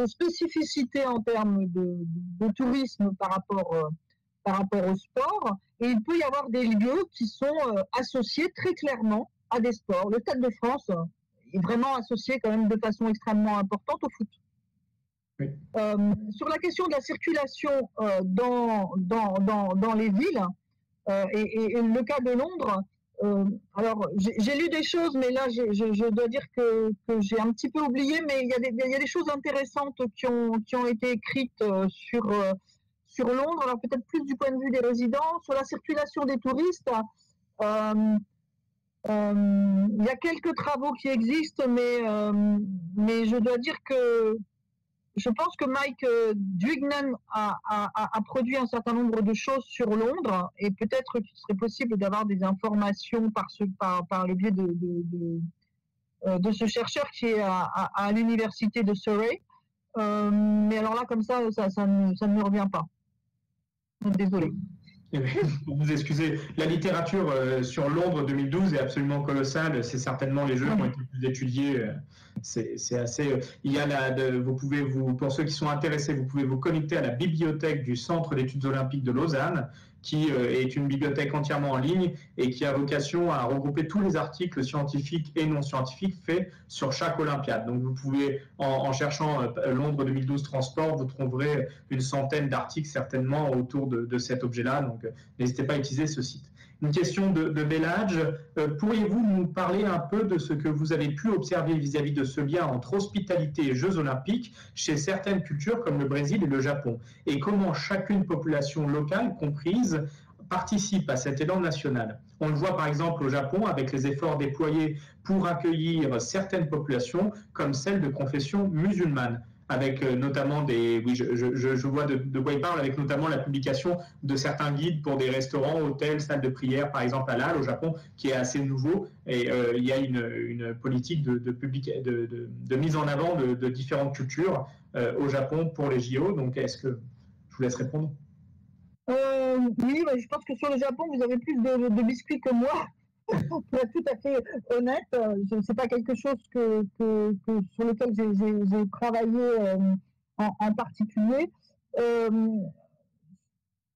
spécificités en termes de tourisme par rapport au sport, et il peut y avoir des lieux qui sont associés très clairement à des sports. Le Stade de France est vraiment associé quand même de façon extrêmement importante au foot. Oui. Sur la question de la circulation dans les villes, et le cas de Londres, alors j'ai lu des choses, mais là je dois dire que j'ai un petit peu oublié, mais il y a des choses intéressantes qui ont été écrites sur Londres, alors peut-être plus du point de vue des résidents, sur la circulation des touristes. Il y a quelques travaux qui existent, mais je dois dire que je pense que Mike Duignan a produit un certain nombre de choses sur Londres, et peut-être qu'il serait possible d'avoir des informations par le biais de ce chercheur qui est à l'université de Surrey. Mais alors là, comme ça ne me revient pas. Désolée. Vous excusez, la littérature sur Londres 2012 est absolument colossale. C'est certainement les jeux qui ont été plus étudiés. C'est assez. Il y a pour ceux qui sont intéressés, vous pouvez vous connecter à la bibliothèque du Centre d'études olympiques de Lausanne, qui est une bibliothèque entièrement en ligne et qui a vocation à regrouper tous les articles scientifiques et non scientifiques faits sur chaque Olympiade. Donc vous pouvez, en cherchant Londres 2012 transport, vous trouverez une centaine d'articles certainement autour de cet objet-là. Donc n'hésitez pas à utiliser ce site. Une question de Belhadj. Pourriez-vous nous parler un peu de ce que vous avez pu observer vis-à-vis de ce lien entre hospitalité et Jeux olympiques chez certaines cultures comme le Brésil et le Japon, et comment chacune population locale comprise participe à cet élan national? On le voit par exemple au Japon avec les efforts déployés pour accueillir certaines populations comme celle de confession musulmane, avec notamment je vois de quoi il parle, avec notamment la publication de certains guides pour des restaurants, hôtels, salles de prière, par exemple à Laal au Japon, qui est assez nouveau, et il y a une politique de mise en avant de différentes cultures au Japon pour les JO. Donc est-ce que je vous laisse répondre? Oui, je pense que sur le Japon, vous avez plus de biscuits que moi. Pour être tout à fait honnête, c'est pas quelque chose sur lequel j'ai travaillé en particulier.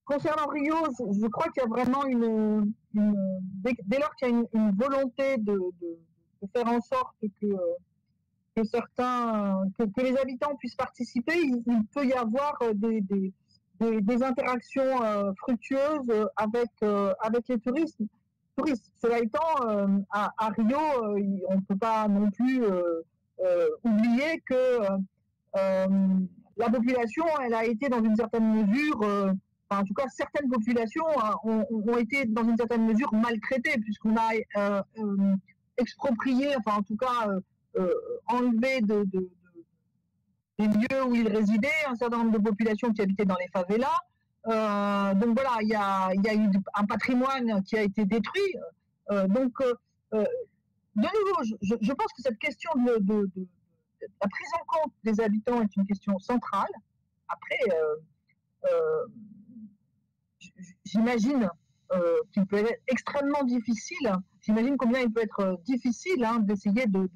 Concernant Rio, je crois qu'il y a vraiment dès lors qu'il y a une volonté de faire en sorte que les habitants puissent participer, il peut y avoir des interactions fructueuses avec les touristes. Cela étant, à Rio, on ne peut pas non plus oublier que la population, elle a été dans une certaine mesure, en tout cas certaines populations ont été dans une certaine mesure maltraitées, puisqu'on a exproprié, enfin en tout cas enlevé des lieux où ils résidaient un certain nombre de populations qui habitaient dans les favelas. Donc voilà, il y a eu un patrimoine qui a été détruit. De nouveau, je pense que cette question de la prise en compte des habitants est une question centrale. Après, j'imagine qu'il peut être extrêmement difficile. J'imagine combien il peut être difficile d'essayer de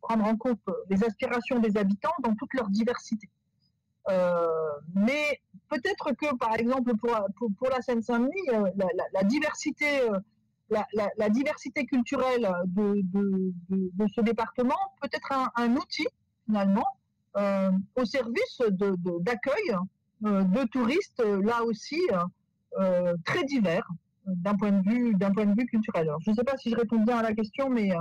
prendre en compte les aspirations des habitants dans toute leur diversité. Mais peut-être que, par exemple, pour la Seine-Saint-Denis, la diversité, la diversité culturelle de ce département peut être un outil, finalement, au service d'accueil de touristes, là aussi, très divers d'un point de vue culturel. Alors, je ne sais pas si je réponds bien à la question, mais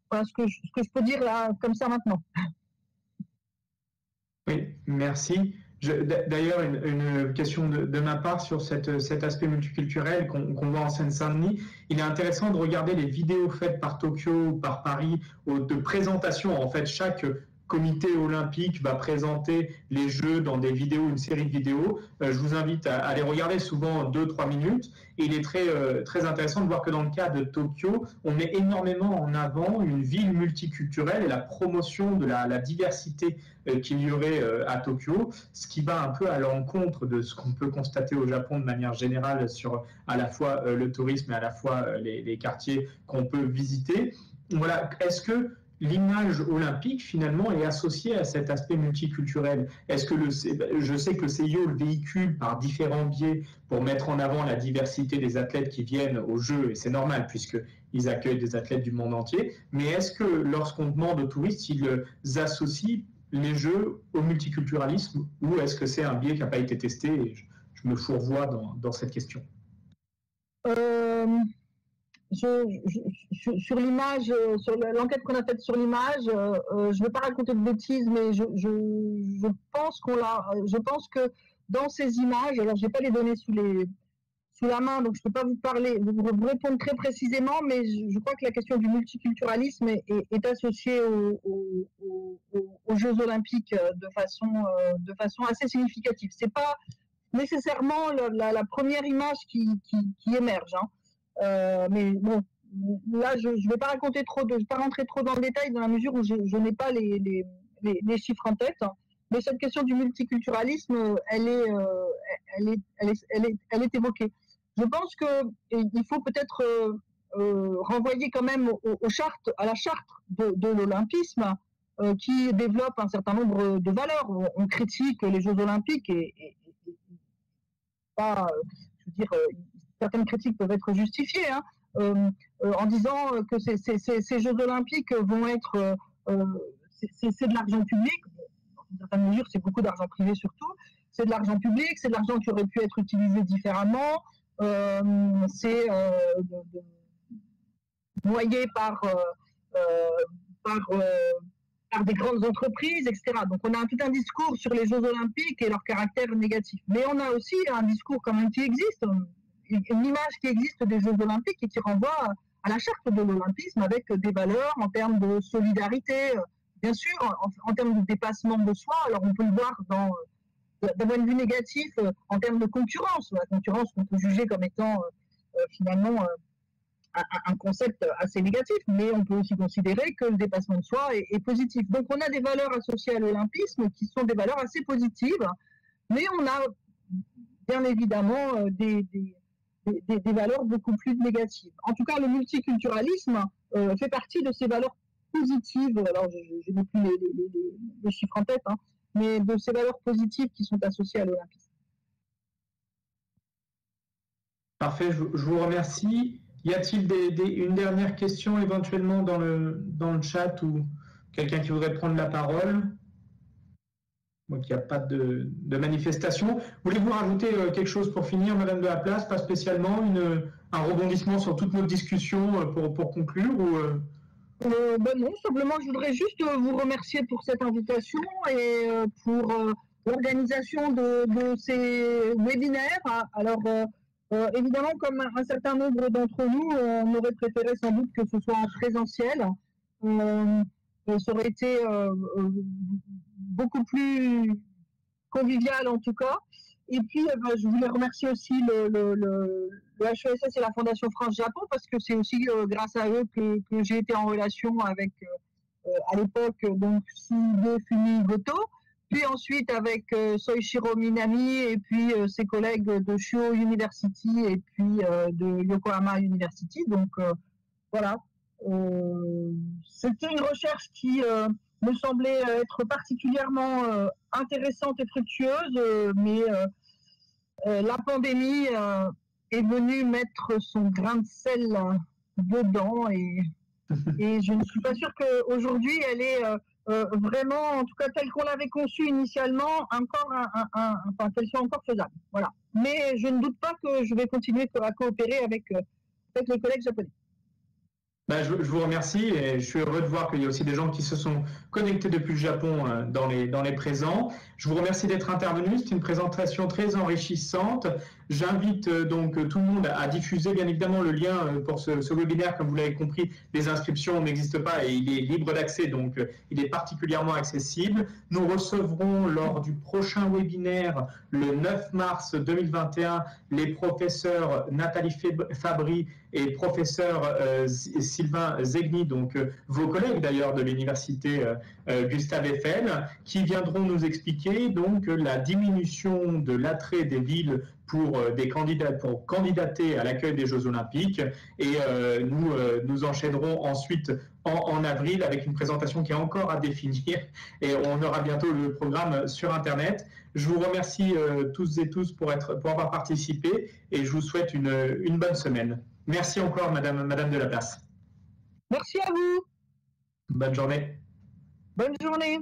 voilà ce que je peux dire là, comme ça maintenant. Oui, merci. D'ailleurs, une question de ma part sur cet aspect multiculturel qu'on voit en Seine-Saint-Denis. Il est intéressant de regarder les vidéos faites par Tokyo ou par Paris de présentation. En fait, chaque comité olympique va présenter les Jeux dans des vidéos, une série de vidéos. Je vous invite à les regarder, souvent 2-3 minutes. Et il est très intéressant de voir que dans le cas de Tokyo, on met énormément en avant une ville multiculturelle et la promotion de la diversité qu'il y aurait à Tokyo, ce qui va un peu à l'encontre de ce qu'on peut constater au Japon de manière générale sur à la fois le tourisme et à la fois les quartiers qu'on peut visiter. Voilà, est-ce que l'image olympique, finalement, est associée à cet aspect multiculturel? Est-ce que je sais que le CIO le véhicule par différents biais pour mettre en avant la diversité des athlètes qui viennent aux Jeux, et c'est normal puisqu'ils accueillent des athlètes du monde entier, mais est-ce que lorsqu'on demande aux touristes, ils associent les Jeux au multiculturalisme, ou est-ce que c'est un biais qui n'a pas été testé? Et je me fourvoie dans cette question. Sur l'image, sur l'enquête qu'on a faite sur l'image, je ne vais pas raconter de bêtises, mais je pense que dans ces images, alors je n'ai pas les données sous la main, donc je ne peux pas vous répondre très précisément, mais je crois que la question du multiculturalisme est associée aux Jeux olympiques de façon assez significative. C'est pas nécessairement la première image qui émerge, hein. Mais bon, là, je ne vais pas rentrer trop dans le détail dans la mesure où je n'ai pas les chiffres en tête. Mais cette question du multiculturalisme, elle est évoquée. Je pense qu'il faut peut-être renvoyer quand même à la charte de l'olympisme qui développe un certain nombre de valeurs. On critique les Jeux olympiques et pas, je veux dire, certaines critiques peuvent être justifiées, hein, en disant que ces Jeux olympiques vont être, c'est de l'argent public. Dans une certaine mesure, c'est beaucoup d'argent privé surtout. C'est de l'argent public, c'est de l'argent qui aurait pu être utilisé différemment. C'est noyé par des grandes entreprises, etc. Donc on a tout un discours sur les Jeux olympiques et leur caractère négatif. Mais on a aussi un discours quand même qui existe, une image qui existe des Jeux olympiques et qui renvoie à la charte de l'olympisme avec des valeurs en termes de solidarité, bien sûr, en termes de dépassement de soi. Alors on peut le voir d'un point de vue négatif en termes de concurrence, la concurrence qu'on peut juger comme étant finalement un concept assez négatif, mais on peut aussi considérer que le dépassement de soi est positif. Donc on a des valeurs associées à l'olympisme qui sont des valeurs assez positives, mais on a bien évidemment des valeurs beaucoup plus négatives. En tout cas, le multiculturalisme fait partie de ces valeurs positives. Alors je n'ai plus les chiffres en tête, hein, mais de ces valeurs positives qui sont associées à l'olympisme. Parfait, je vous remercie. Y a-t-il une dernière question éventuellement dans le chat ou quelqu'un qui voudrait prendre la parole? Donc il n'y a pas de manifestation. Voulez-vous rajouter quelque chose pour finir, Madame de la Place? Pas spécialement, un rebondissement sur toute notre discussion pour conclure ou non, simplement je voudrais juste vous remercier pour cette invitation et pour l'organisation de ces webinaires. Alors évidemment, comme un certain nombre d'entre nous, on aurait préféré sans doute que ce soit en présentiel. Ça aurait été beaucoup plus convivial en tout cas. Et puis, je voulais remercier aussi le HESS et la Fondation France-Japon parce que c'est aussi grâce à eux que j'ai été en relation avec, à l'époque, donc Sude Fumi-Goto, puis ensuite avec Soichiro Minami et puis ses collègues de Shuo University et puis de Yokohama University. Donc, voilà. C'était une recherche qui me semblait être particulièrement intéressante et fructueuse, mais la pandémie est venue mettre son grain de sel dedans et je ne suis pas sûre qu'aujourd'hui elle est vraiment, en tout cas telle qu'on l'avait conçue initialement, encore enfin, qu'elle soit encore faisable. Voilà. Mais je ne doute pas que je vais continuer à coopérer avec les collègues japonais. Ben, je vous remercie et je suis heureux de voir qu'il y a aussi des gens qui se sont connectés depuis le Japon dans les présents. Je vous remercie d'être intervenu. C'est une présentation très enrichissante. J'invite donc tout le monde à diffuser bien évidemment le lien pour ce webinaire. Comme vous l'avez compris, les inscriptions n'existent pas et il est libre d'accès, donc il est particulièrement accessible. Nous recevrons lors du prochain webinaire, le 9 mars 2021, les professeurs Nathalie Fabry et professeur Sylvain Zegni, donc vos collègues d'ailleurs de l'université Gustave Eiffel, qui viendront nous expliquer donc la diminution de l'attrait des villes pour candidater à l'accueil des Jeux Olympiques. Et nous enchaînerons ensuite en avril avec une présentation qui est encore à définir et on aura bientôt le programme sur Internet. Je vous remercie tous et tous pour avoir participé et je vous souhaite une bonne semaine. Merci encore, Madame de la Place. Merci à vous. Bonne journée. Bonne journée.